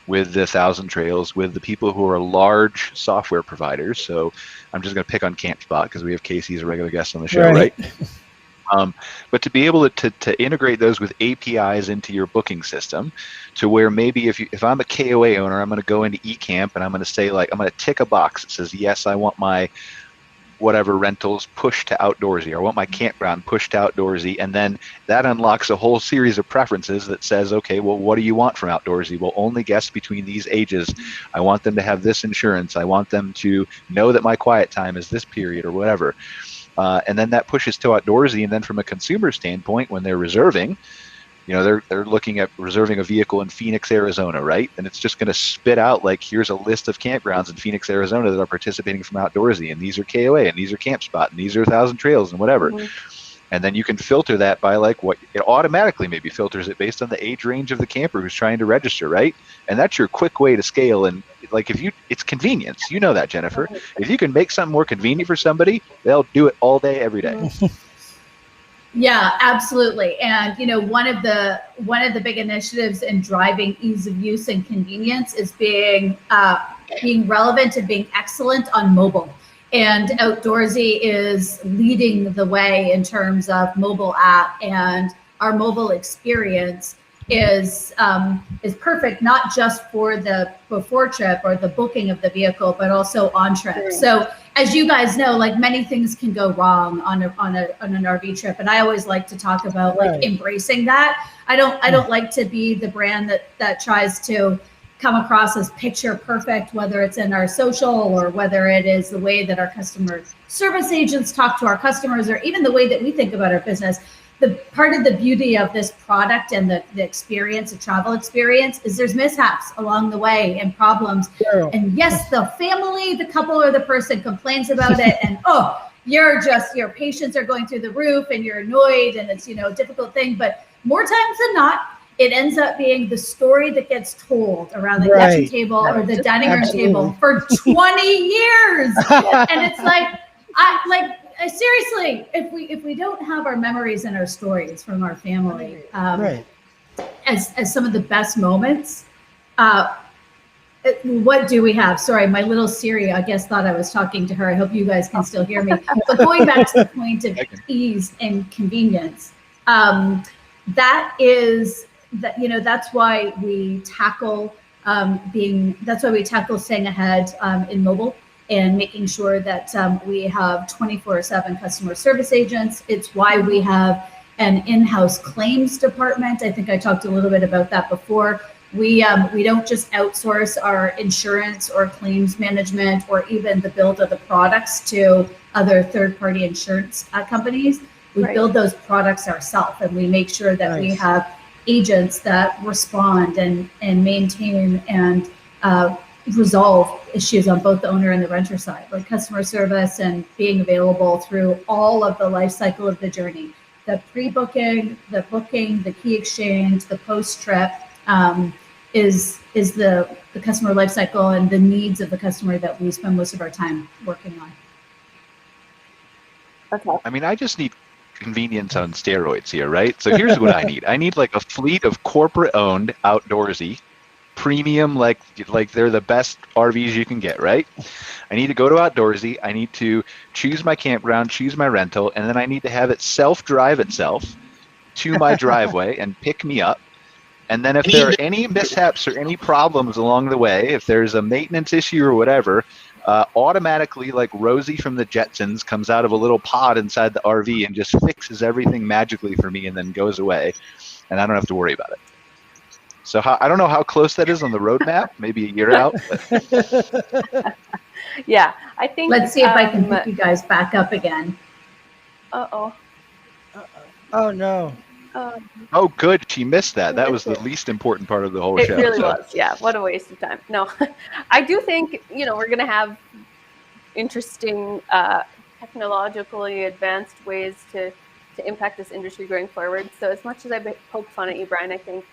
with the 1,000 Trails, with the people who are large software providers. So I'm just going to pick on CampSpot because we have Casey as a regular guest on the show, right? But to be able to integrate those with APIs into your booking system, to where maybe if I'm a KOA owner, I'm going to go into eCamp and I'm going to say, like, I'm going to tick a box that says, yes, I want my whatever rentals pushed to Outdoorsy, or I want my campground pushed to Outdoorsy, and then that unlocks a whole series of preferences that says, okay, well, what do you want from Outdoorsy? Well, only guests between these ages. I want them to have this insurance. I want them to know that my quiet time is this period or whatever. And then that pushes to Outdoorsy, and then from a consumer standpoint, when they're reserving, they're looking at reserving a vehicle in Phoenix, Arizona, right? And it's just going to spit out, like, here's a list of campgrounds in Phoenix, Arizona that are participating from Outdoorsy, and these are KOA, and these are CampSpot, and these are 1,000 Trails, and whatever. And then you can filter that by, like, what it automatically maybe filters it based on the age range of the camper who's trying to register, right? And that's your quick way to scale. And like, it's convenience. You know that, Jennifer. If you can make something more convenient for somebody, they'll do it all day, every day. Yeah, absolutely. And one of the big initiatives in driving ease of use and convenience is being relevant and being excellent on mobile. And Outdoorsy is leading the way in terms of mobile app, and our mobile experience is perfect, not just for the before trip or the booking of the vehicle, but also on trip. So as you guys know, like, many things can go wrong on an RV trip, and I always like to talk about like embracing that. I don't like to be the brand that tries to come across as picture perfect, whether it's in our social or whether it is the way that our customer service agents talk to our customers, or even the way that we think about our business. The part of the beauty of this product and the experience, the travel experience, is there's mishaps along the way and problems. Sure. And yes, the family, the couple, or the person complains about it, and your patients are going through the roof and you're annoyed and it's, a difficult thing. But more times than not, it ends up being the story that gets told around the kitchen table or the dining room table for 20 years. And it's seriously, if we don't have our memories and our stories from our family as some of the best moments, what do we have? Sorry, my little Siri, I guess, thought I was talking to her. I hope you guys can still hear me. But going back to the point of ease and convenience, that's why we tackle staying ahead in mobile and making sure that we have 24/7 customer service agents. It's why we have an in-house claims department. I think I talked a little bit about that before. We don't just outsource our insurance or claims management or even the build of the products to other third-party insurance companies. We build those products ourselves, and we make sure that we have agents that respond and maintain and resolve issues on both the owner and the renter side, like customer service and being available through all of the life cycle of the journey, the pre-booking, the booking, the key exchange, the post-trip, is the customer life cycle and the needs of the customer that we spend most of our time working on. Okay. I mean, I just need convenience on steroids here, right? So here's what I need. I need like a fleet of corporate-owned Outdoorsy premium, like they're the best RVs you can get, right? I need to go to Outdoorsy. I need to choose my campground, choose my rental, and then I need to have it self-drive itself to my driveway and pick me up. And then if there are any mishaps or any problems along the way, if there's a maintenance issue or whatever, automatically, like Rosie from the Jetsons comes out of a little pod inside the RV and just fixes everything magically for me and then goes away, and I don't have to worry about it. So I don't know how close that is on the roadmap, maybe a year out. But. Yeah, I think. Let's see if I can pick you guys back up again. Uh-oh. Oh, no. Oh, good. She missed that. That was the least important part of the whole show. It really was. Yeah. What a waste of time. No, I do think, we're going to have interesting, technologically advanced ways to impact this industry going forward. So as much as I poke fun at you, Brian, I think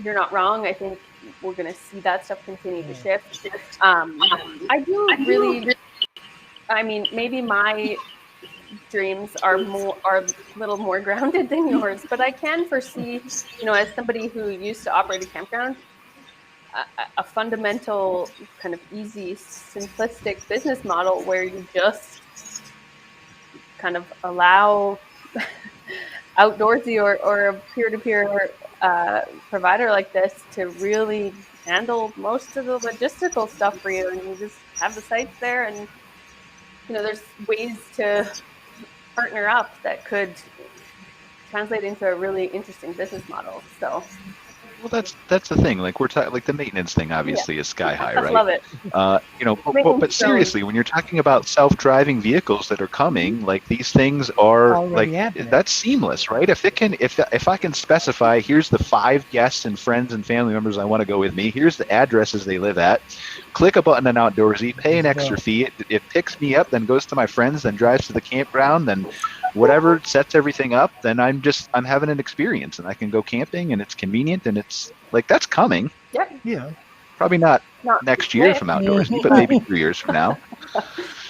you're not wrong. I think we're going to see that stuff continue to shift. I do really, I mean, maybe my dreams are a little more grounded than yours, but I can foresee, as somebody who used to operate a campground, a fundamental kind of easy, simplistic business model where you just kind of allow Outdoorsy or a peer-to-peer provider like this to really handle most of the logistical stuff for you, and you just have the sites there, and there's ways to partner up that could translate into a really interesting business model. So, well, that's the thing. Like we're talking, like the maintenance thing, obviously, is sky high, right? I love it. But seriously, when you're talking about self-driving vehicles that are coming, like these things are already like happening. That's seamless, right? If I can specify, here's the 5 guests and friends and family members I want to go with me. Here's the addresses they live at. Click a button on Outdoorsy, pay an extra fee. It picks me up, then goes to my friends, then drives to the campground, then whatever sets everything up. Then I'm having an experience, and I can go camping, and it's convenient, and it's like that's coming. Yep. Yeah. Probably not next year from Outdoorsy, but maybe 3 years from now.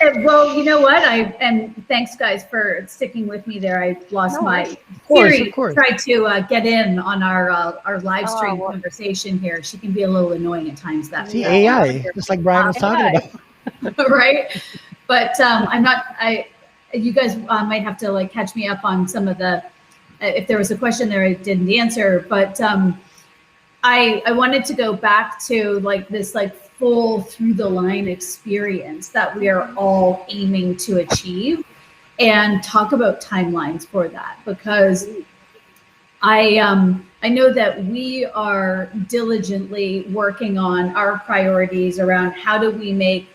Well, you know what? And thanks, guys, for sticking with me there. I lost my Siri. Tried to get in on our live stream conversation here. She can be a little annoying at times. That See, AI, just like Brian was talking about. Right? But I'm not. You guys might have to catch me up on some of the. If there was a question there I didn't answer, but I wanted to go back to this full through the line experience that we are all aiming to achieve, and talk about timelines for that, because I I know that we are diligently working on our priorities around how do we make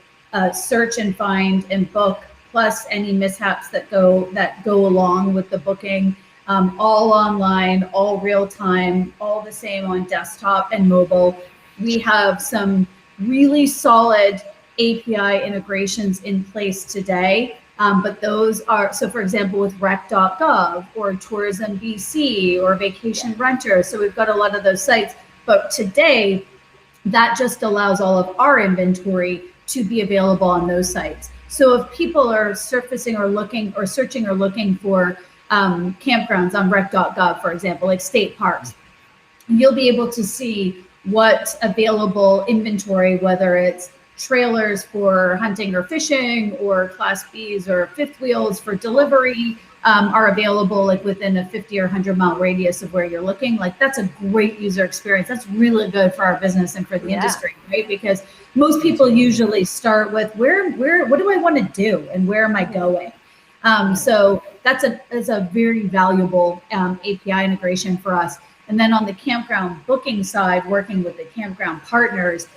search and find and book, plus any mishaps that go along with the booking, all online, all real time, all the same on desktop and mobile. We have some really solid API integrations in place today. But those are, so for example, with rec.gov or Tourism BC or Vacation Renter. So we've got a lot of those sites. But today, that just allows all of our inventory to be available on those sites. So if people are surfacing or looking or searching or looking for campgrounds on rec.gov, for example, like state parks, you'll be able to see what available inventory, whether it's trailers for hunting or fishing or class Bs or fifth wheels for delivery, are available like within a 50 or 100 mile radius of where you're looking. Like that's a great user experience. That's really good for our business and for the industry, right? Because most people usually start with what do I want to do and where am I going? So that's a very valuable API integration for us. And then on the campground booking side, working with the campground partners,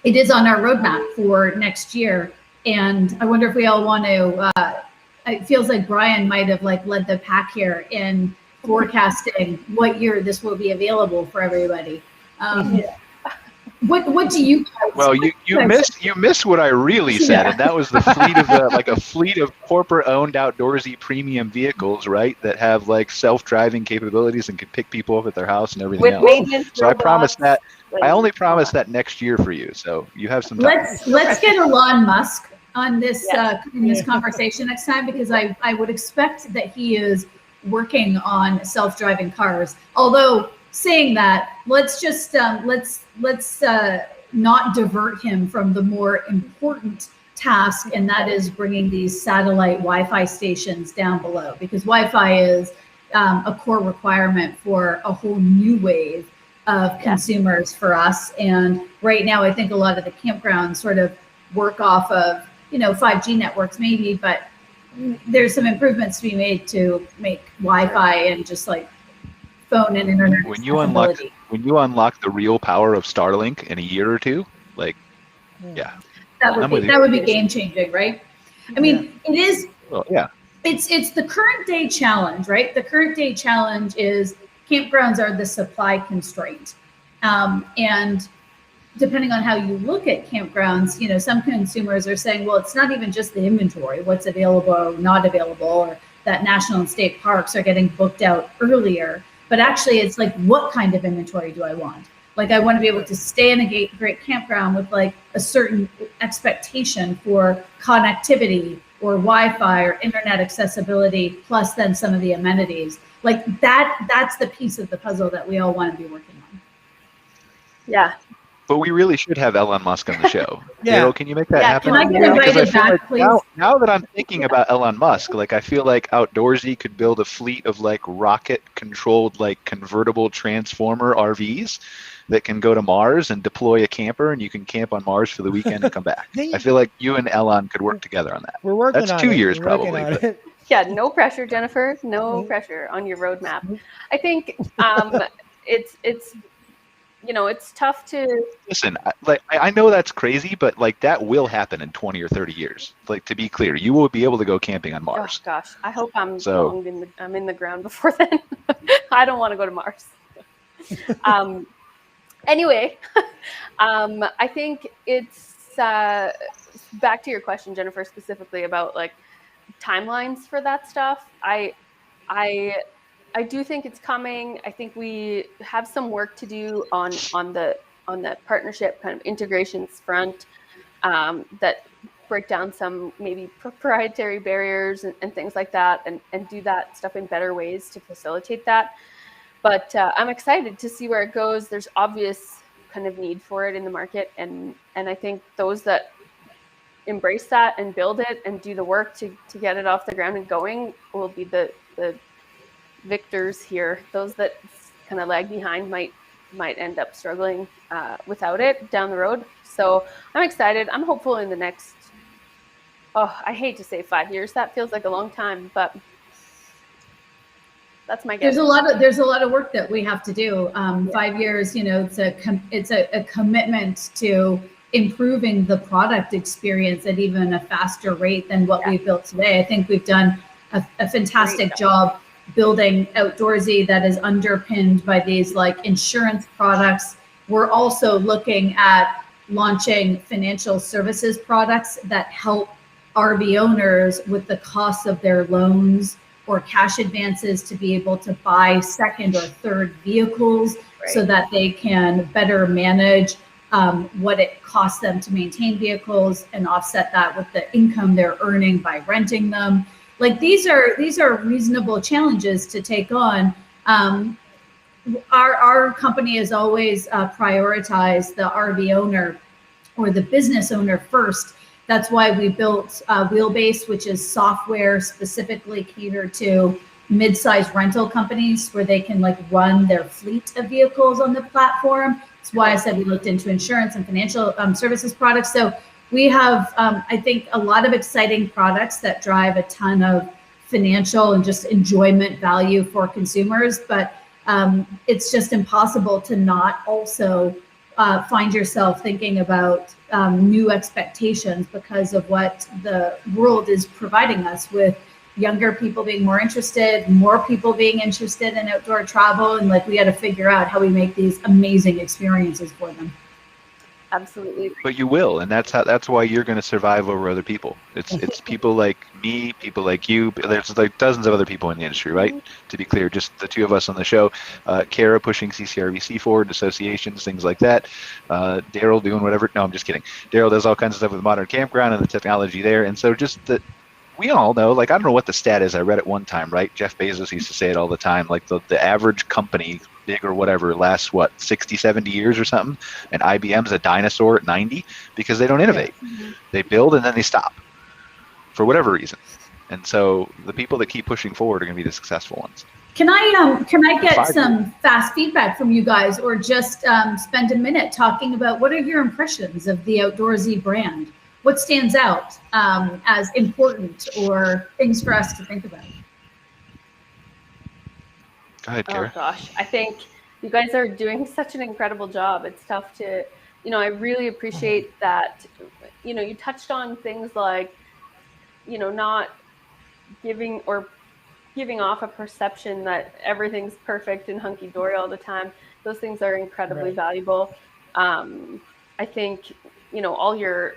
it is on our roadmap for next year. And I wonder if we all want to, it feels like Brian might have like led the pack here in forecasting what year this will be available for everybody. What do you guys? Well, you missed what I really said, and that was the fleet of like a fleet of corporate-owned outdoorsy premium vehicles, right? That have like self-driving capabilities and can pick people up at their house and everything else. So I promised that. I only promised that next year for you, so you have some time. Let's get Elon Musk on this in this conversation next time, because I would expect that he is working on self-driving cars. Although saying that, let's just let's not divert him from the more important task, and that is bringing these satellite Wi-Fi stations down below, because Wi-Fi is a core requirement for a whole new wave of consumers for us. And right now, I think a lot of the campgrounds sort of work off of 5G networks maybe, but there's some improvements to be made to make Wi-Fi and just like phone and internet. When you unlock the real power of Starlink in a year or two, like, that would be game changing, right? I mean, it is. Well, yeah. It's the current day challenge, right? The current day challenge is campgrounds are the supply constraint, and depending on how you look at campgrounds, some consumers are saying, well, it's not even just the inventory, what's available or not available, or that national and state parks are getting booked out earlier. But actually, it's like, what kind of inventory do I want? Like, I want to be able to stay in a great campground with like a certain expectation for connectivity or Wi-Fi or internet accessibility, plus then some of the amenities. Like that's the piece of the puzzle that we all want to be working on. Yeah. But we really should have Elon Musk on the show. Darryle, can you make that happen? Can I get invited back, please? Now that I'm thinking about Elon Musk, like I feel like Outdoorsy could build a fleet of like rocket-controlled, like convertible transformer RVs that can go to Mars and deploy a camper, and you can camp on Mars for the weekend and come back. I feel like you and Elon could work together on that. We're working That's on 2 it. years We're probably. Yeah, no pressure, Jennifer. No pressure on your roadmap. I think it's tough to listen. I know that's crazy, but like that will happen in 20 or 30 years. Like, to be clear, you will be able to go camping on Mars. Oh gosh, I hope I'm in the ground before then. I don't want to go to Mars. Anyway, I think it's back to your question, Jennifer, specifically about like timelines for that stuff. I do think it's coming. I think we have some work to do on the partnership kind of integrations front that break down some maybe proprietary barriers and things like that, and do that stuff in better ways to facilitate that. But I'm excited to see where it goes. There's obvious kind of need for it in the market, and I think those that embrace that and build it and do the work to get it off the ground and going will be the victors here. Those that kind of lag behind might end up struggling without it down the road. So I'm excited. I'm hopeful in the next, I hate to say 5 years. That feels like a long time, but That's my guess. There's a lot of work that we have to do. 5 years, it's a commitment to improving the product experience at even a faster rate than what we've built today. I think we've done a fantastic job building Outdoorsy that is underpinned by these like insurance products. We're also looking at launching financial services products that help RV owners with the cost of their loans or cash advances to be able to buy second or third vehicles so that they can better manage what it costs them to maintain vehicles and offset that with the income they're earning by renting them. Like these are reasonable challenges to take on. Our company has always prioritized the RV owner or the business owner first. That's why we built Wheelbase, which is software specifically catered to mid-sized rental companies where they can like run their fleet of vehicles on the platform. That's why I said we looked into insurance and financial services products. So we have, I think, a lot of exciting products that drive a ton of financial and just enjoyment value for consumers. But it's just impossible to not also find yourself thinking about new expectations because of what the world is providing us, with younger people being more interested, more people being interested in outdoor travel. And like, we got to figure out how we make these amazing experiences for them. Absolutely. But you will, and that's why you're going to survive over other people. It's people like me, people like you. There's like dozens of other people in the industry, right? To be clear, just the two of us on the show. Cara pushing CCRVC forward, associations, things like that. Darryle doing whatever. No, I'm just kidding. Darryle does all kinds of stuff with Modern Campground and the technology there. And so just that we all know, like, I don't know what the stat is. I read it one time, right? Jeff Bezos used to say it all the time. Like the average company, big or whatever, lasts what, 60, 70 years or something, and IBM's a dinosaur at 90 because they don't innovate. They build and then they stop for whatever reason. And so the people that keep pushing forward are going to be the successful ones. Can I get some fast feedback from you guys, or just spend a minute talking about what are your impressions of the Outdoorsy brand? What stands out as important or things for us to think about? Go ahead, Cara. Oh gosh, I think you guys are doing such an incredible job. It's tough to, I really appreciate that, you touched on things like, not giving off a perception that everything's perfect and hunky-dory all the time. Those things are incredibly valuable. I think, all your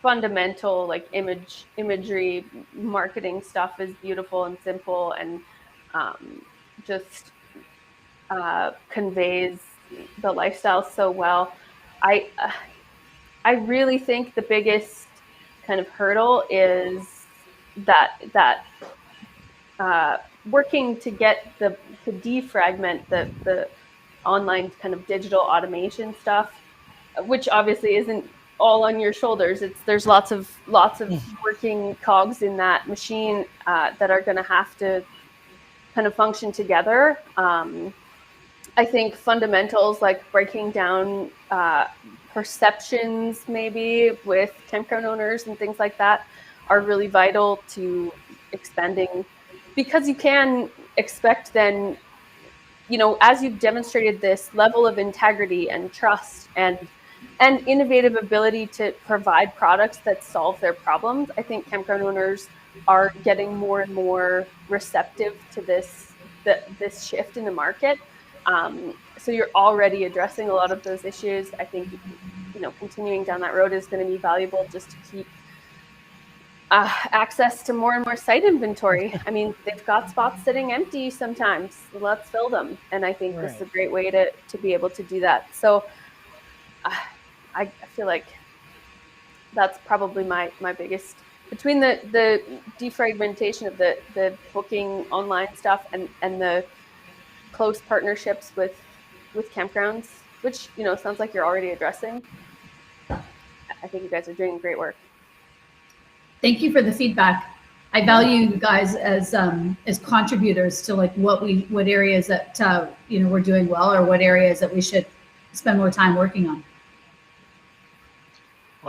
fundamental like imagery, marketing stuff is beautiful and simple, and just conveys the lifestyle so well. I really think the biggest kind of hurdle is that working to defragment the online kind of digital automation stuff, which obviously isn't all on your shoulders. There's lots of working cogs in that machine that are going to have to kind of function together. I think fundamentals like breaking down perceptions maybe with campground owners and things like that are really vital to expanding, because you can expect then, as you've demonstrated this level of integrity and trust and innovative ability to provide products that solve their problems. I think campground owners are getting more and more receptive to this shift in the market. So you're already addressing a lot of those issues. I think, continuing down that road is going to be valuable just to keep access to more and more site inventory. I mean, they've got spots sitting empty sometimes. Let's fill them. And I think this is a great way to be able to do that. So I feel like that's probably my biggest, between the defragmentation of the booking online stuff and the close partnerships with campgrounds, which, sounds like you're already addressing. I think you guys are doing great work. Thank you for the feedback. I value you guys as contributors to like what areas that we're doing well, or what areas that we should spend more time working on.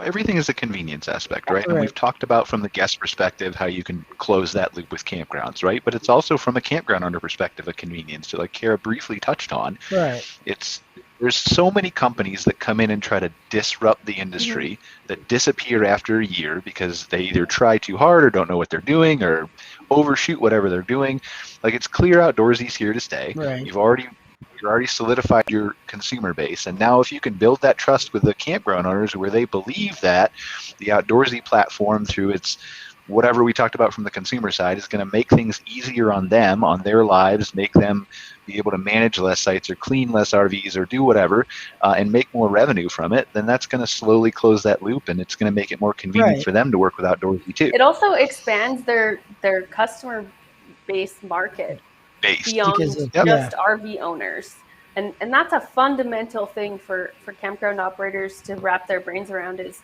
Well, everything is a convenience aspect, right? And Right. we've talked about from the guest perspective how you can close that loop with campgrounds, right? But it's also from a campground owner perspective a convenience. So like Cara briefly touched on, Right. there's so many companies that come in and try to disrupt the industry that disappear after a year because they either try too hard or don't know what they're doing or overshoot whatever they're doing. Like, it's clear Outdoorsy's here to stay. Right. You're already solidified your consumer base, and now if you can build that trust with the campground owners where they believe that the Outdoorsy platform, through its whatever we talked about from the consumer side, is going to make things easier on them, on their lives, make them be able to manage less sites or clean less RVs or do whatever, and make more revenue from it, then that's going to slowly close that loop, and it's going to make it more convenient Right. for them to work with Outdoorsy too. It also expands their customer base market beyond Because of- just RV owners. And that's a fundamental thing for campground operators to wrap their brains around, is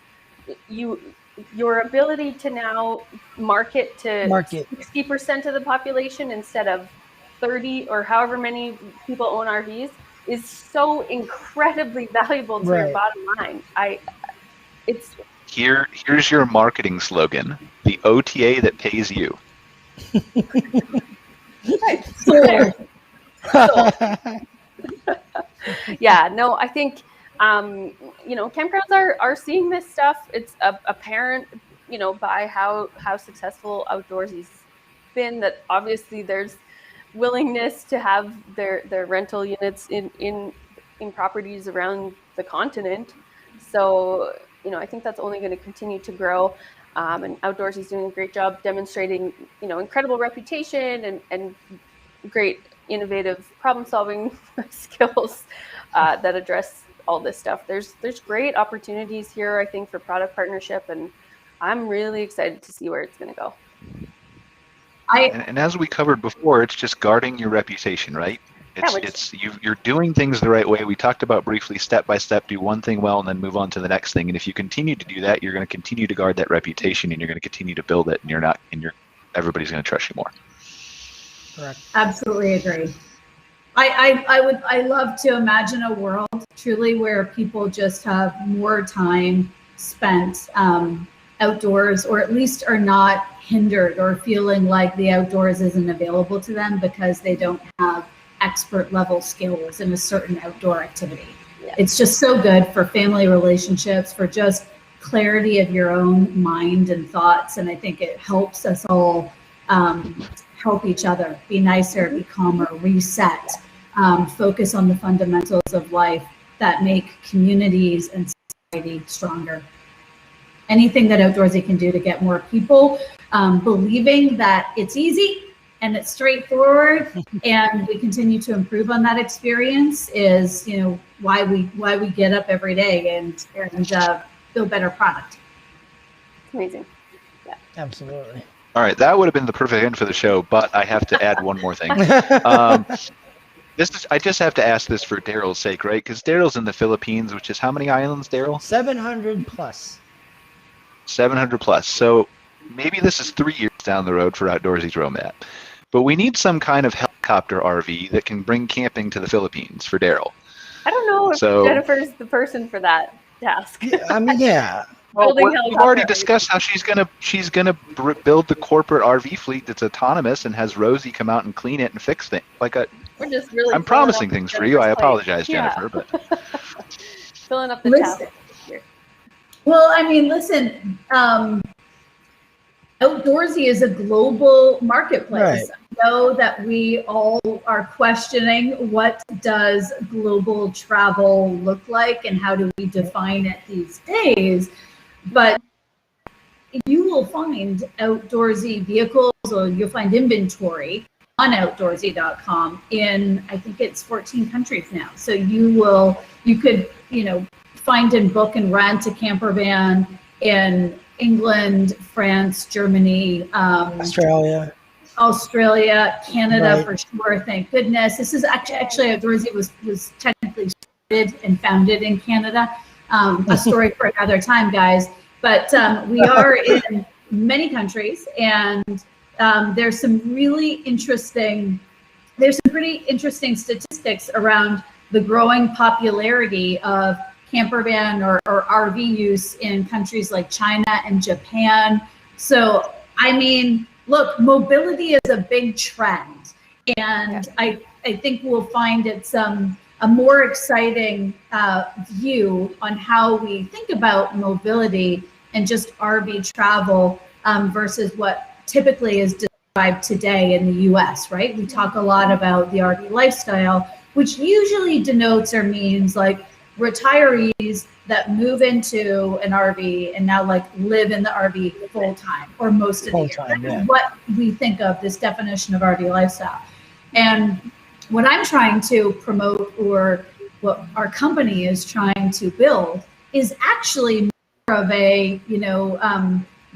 your ability to now market to 60% of the population instead of 30 or however many people own RVs is so incredibly valuable to your bottom line. Here's your marketing slogan: the OTA that pays you. Yeah, no, I think campgrounds are seeing this stuff. It's apparent, by how successful Outdoorsy's been, that obviously there's willingness to have their rental units in properties around the continent. So I think that's only going to continue to grow. And Outdoorsy's doing a great job demonstrating incredible reputation and great innovative problem-solving skills that address all this stuff. There's great opportunities here, I think, for product partnership, and I'm really excited to see where it's going to go. And as we covered before, it's just guarding your reputation, right? You're doing things the right way. We talked about briefly, step by step, do one thing well and then move on to the next thing. And if you continue to do that, you're going to continue to guard that reputation, and you're going to continue to build it, and everybody's going to trust you more. Correct. Absolutely agree. I love to imagine a world truly where people just have more time spent outdoors, or at least are not hindered or feeling like the outdoors isn't available to them because they don't have expert level skills in a certain outdoor activity. Yeah. It's just so good for family relationships, for just clarity of your own mind and thoughts. And I think it helps us all help each other be nicer, be calmer, reset, focus on the fundamentals of life that make communities and society stronger. Anything that Outdoorsy can do to get more people believing that it's easy and it's straightforward, and we continue to improve on that experience is, why we get up every day and build better product. Amazing. Yeah. Absolutely. All right, that would have been the perfect end for the show, but I have to add one more thing. I just have to ask this for Darryl's sake, right? Because Darryl's in the Philippines, which is how many islands, Darryl? 700 plus. 700 plus. So maybe this is 3 years down the road for Outdoorsy's roadmap, but we need some kind of helicopter RV that can bring camping to the Philippines for Darryl. I don't know if Jennifer's the person for that task. Yeah. Well, we've already discussed how she's gonna build the corporate RV fleet that's autonomous and has Rosie come out and clean it and fix things. We're just really. I'm promising things for you. I apologize, Jennifer, but filling up the task here. Well, I mean, listen. Outdoorsy is a global marketplace. Right. I know that we all are questioning, what does global travel look like and how do we define it these days? But you will find Outdoorsy vehicles, or you'll find inventory on outdoorsy.com in, I think it's 14 countries now. So you could find and book and rent a camper van in England, France, Germany, Australia, Canada, right. For sure. Thank goodness. This is actually Outdoorsy was technically started and founded in Canada. A story for another time, guys. But we are in many countries, and there's some pretty interesting statistics around the growing popularity of camper van or RV use in countries like China and Japan. So, I mean, look, mobility is a big trend. And I think we'll find it's a more exciting view on how we think about mobility and just RV travel versus what typically is described today in the US, right? We talk a lot about the RV lifestyle, which usually denotes or means like retirees that move into an RV and now like live in the RV full time or most of the year. That's what we think of this definition of RV lifestyle. And what I'm trying to promote, or what our company is trying to build, is actually more of a,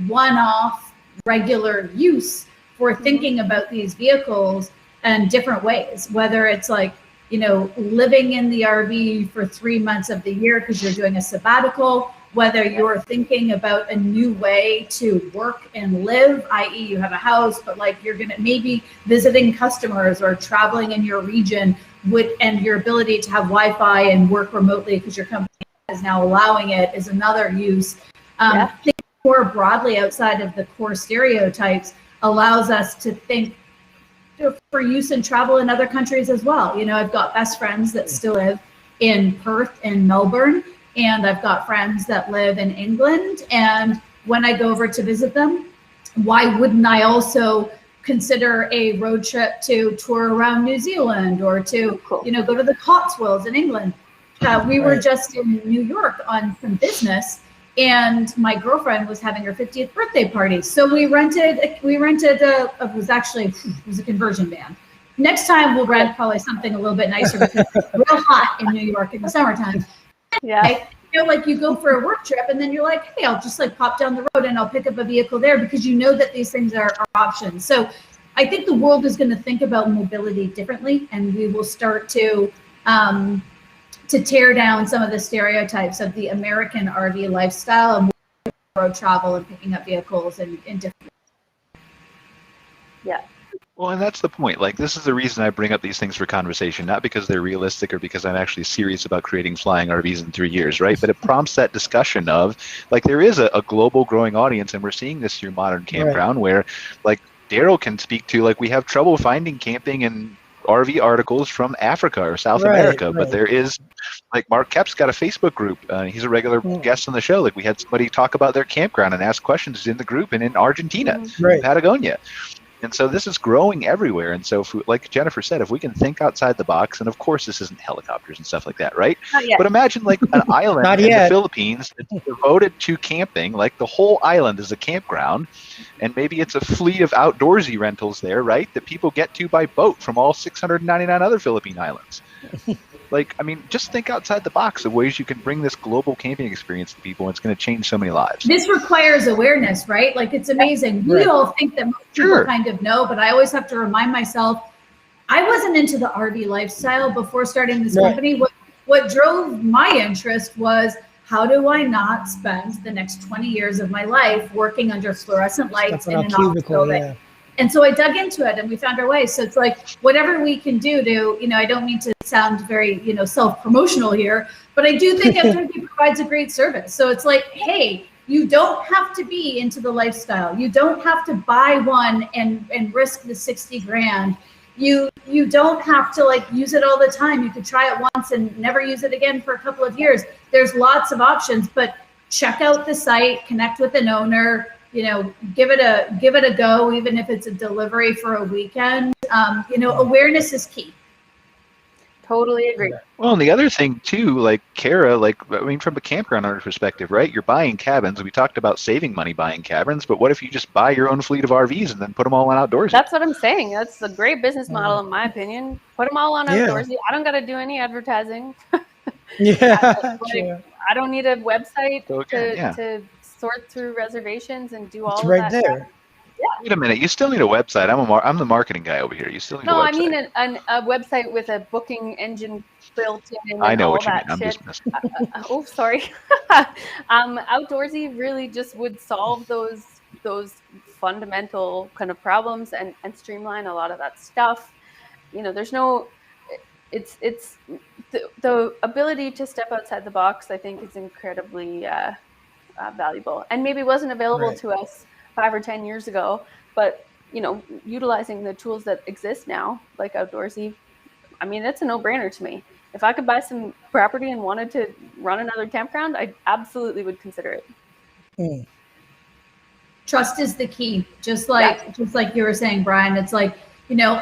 one-off regular use for thinking about these vehicles in different ways, whether it's like, living in the RV for 3 months of the year because you're doing a sabbatical, whether you're thinking about a new way to work and live, i.e. you have a house, but like you're gonna maybe visiting customers or traveling in your region and your ability to have Wi-Fi and work remotely because your company is now allowing it is another use. Think more broadly outside of the core stereotypes allows us to think for use in travel in other countries as well. I've got best friends that still live in Perth and Melbourne, and I've got friends that live in England. And when I go over to visit them, why wouldn't I also consider a road trip to tour around New Zealand or to, go to the Cotswolds in England? We were just in New York on some business, and my girlfriend was having her 50th birthday party. So we rented it was a conversion van. Next time we'll rent probably something a little bit nicer because it's real hot in New York in the summertime. Yeah. Like you go for a work trip and then you're like, hey, I'll just like pop down the road and I'll pick up a vehicle there because you know that these things are options. So I think the world is going to think about mobility differently, and we will start to tear down some of the stereotypes of the American RV lifestyle and road travel and picking up vehicles in different. Yeah. Well, and that's the point. Like, this is the reason I bring up these things for conversation, not because they're realistic or because I'm actually serious about creating flying RVs in 3 years, right? But it prompts that discussion of, like, there is a global growing audience, and we're seeing this through Modern Campground, where, like, Darryle can speak to, like, we have trouble finding camping and RV articles from Africa or South America, but there is, like, Mark Kep's got a Facebook group. He's a regular guest on the show. Like, we had somebody talk about their campground and ask questions in the group and in Argentina, Patagonia. And so this is growing everywhere. And so, if we, like Jennifer said, if we can think outside the box, and of course this isn't helicopters and stuff like that, right? But imagine like an island in the Philippines that's devoted to camping, like the whole island is a campground, and maybe it's a fleet of Outdoorsy rentals there, right? That people get to by boat from all 699 other Philippine islands. Like, I mean, just think outside the box of ways you can bring this global camping experience to people, and it's going to change so many lives. This requires awareness, right? Like, it's amazing. We all think that most people kind of know, but I always have to remind myself, I wasn't into the RV lifestyle before starting this company. What drove my interest was, how do I not spend the next 20 years of my life working under fluorescent lights in an office building? And so I dug into it and we found our way. So it's like, whatever we can do to, I don't mean to sound very, self-promotional here, but I do think Outdoorsy provides a great service. So it's like, hey, you don't have to be into the lifestyle. You don't have to buy one and risk the 60 grand. You don't have to like use it all the time. You could try it once and never use it again for a couple of years. There's lots of options, but check out the site, connect with an owner, give it a go, even if it's a delivery for a weekend. Awareness is key. Totally agree. Well, and the other thing too, like Cara, from a campground owner perspective, right? You're buying cabins. We talked about saving money buying cabins, but what if you just buy your own fleet of RVs and then put them all on Outdoorsy? That's what I'm saying. That's a great business model, in my opinion. Put them all on Outdoorsy. I don't got to do any advertising. I don't need a website to sort through reservations and do all of that. It's right there. Stuff. Yeah. Wait a minute. You still need a website. I'm the marketing guy over here. You still need a website. I mean a website with a booking engine built in. I know all what you mean. that I'm shit. just Oh, sorry. Outdoorsy really just would solve those fundamental kind of problems and streamline a lot of that stuff. There's no. It's the ability to step outside the box, I think, is incredibly valuable, and maybe wasn't available to us 5 or 10 years ago. But utilizing the tools that exist now, like Outdoorsy, I mean, it's a no-brainer to me. If I could buy some property and wanted to run another campground, I absolutely would consider it. Mm. Trust is the key. Just like you were saying, Brian, it's like,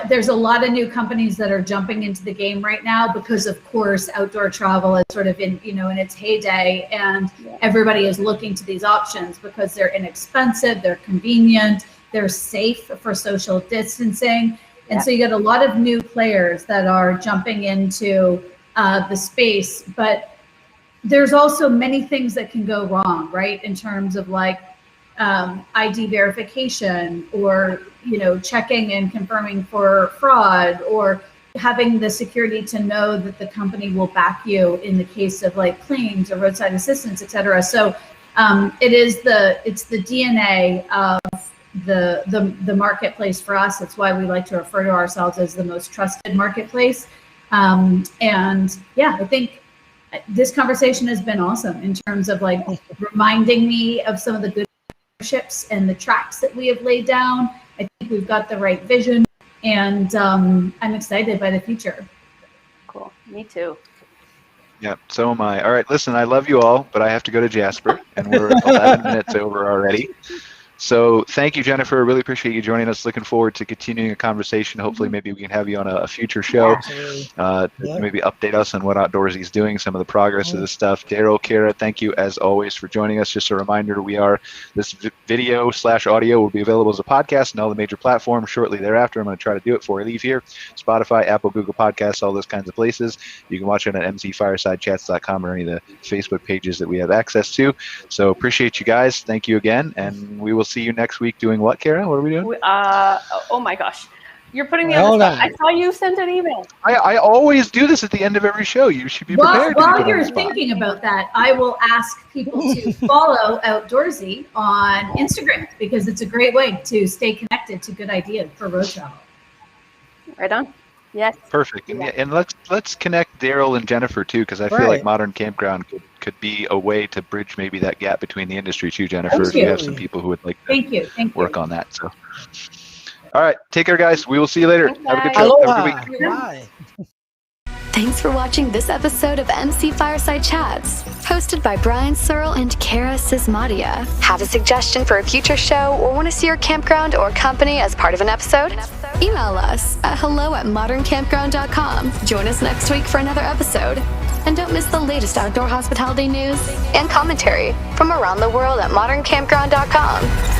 there's a lot of new companies that are jumping into the game right now because, of course, outdoor travel is sort of in its heyday, and everybody is looking to these options because they're inexpensive, they're convenient, they're safe for social distancing. And so you get a lot of new players that are jumping into the space, but there's also many things that can go wrong, right? In terms of like ID verification, or checking and confirming for fraud, or having the security to know that the company will back you in the case of like claims or roadside assistance, et cetera. So it's the DNA of the marketplace for us. It's why we like to refer to ourselves as the most trusted marketplace. And I think this conversation has been awesome in terms of like reminding me of some of the good partnerships and the tracks that we have laid down. I think we've got the right vision, and I'm excited by the future. Cool. Me too. Yeah, so am I. All right, listen, I love you all, but I have to go to Jasper, and we're 11 minutes over already. So thank you, Jennifer. Really appreciate you joining us. Looking forward to continuing a conversation. Hopefully, maybe we can have you on a future show to maybe update us on what Outdoorsy is doing, some of the progress of this stuff. Darryle, Cara, thank you as always for joining us. Just a reminder, this video/audio will be available as a podcast on all the major platforms shortly thereafter. I'm going to try to do it before I leave here. Spotify, Apple, Google Podcasts, all those kinds of places. You can watch it at mcfiresidechats.com or any of the Facebook pages that we have access to. So appreciate you guys. Thank you again, and we will see you next week doing what, Cara? What are we doing? Oh my gosh. You're putting me on the spot. I saw you sent an email. I always do this at the end of every show. You should be prepared. While you're thinking about that, I will ask people to follow Outdoorsy on Instagram, because it's a great way to stay connected to good ideas for road travel. Right on. Yes. Perfect. And let's connect Darryle and Jennifer too, because I feel like Modern Campground could be a way to bridge maybe that gap between the industry too, Jennifer. If you have some people who would like to work on that. So, all right, take care, guys. We will see you later. Have a good show. Have a good week. Bye. Thanks for watching this episode of MC Fireside Chats, hosted by Brian Searl and Cara Csizmadia. Have a suggestion for a future show, or want to see your campground or company as part of an episode? Email us at hello@moderncampground.com. Join us next week for another episode. And don't miss the latest outdoor hospitality news and commentary from around the world at moderncampground.com.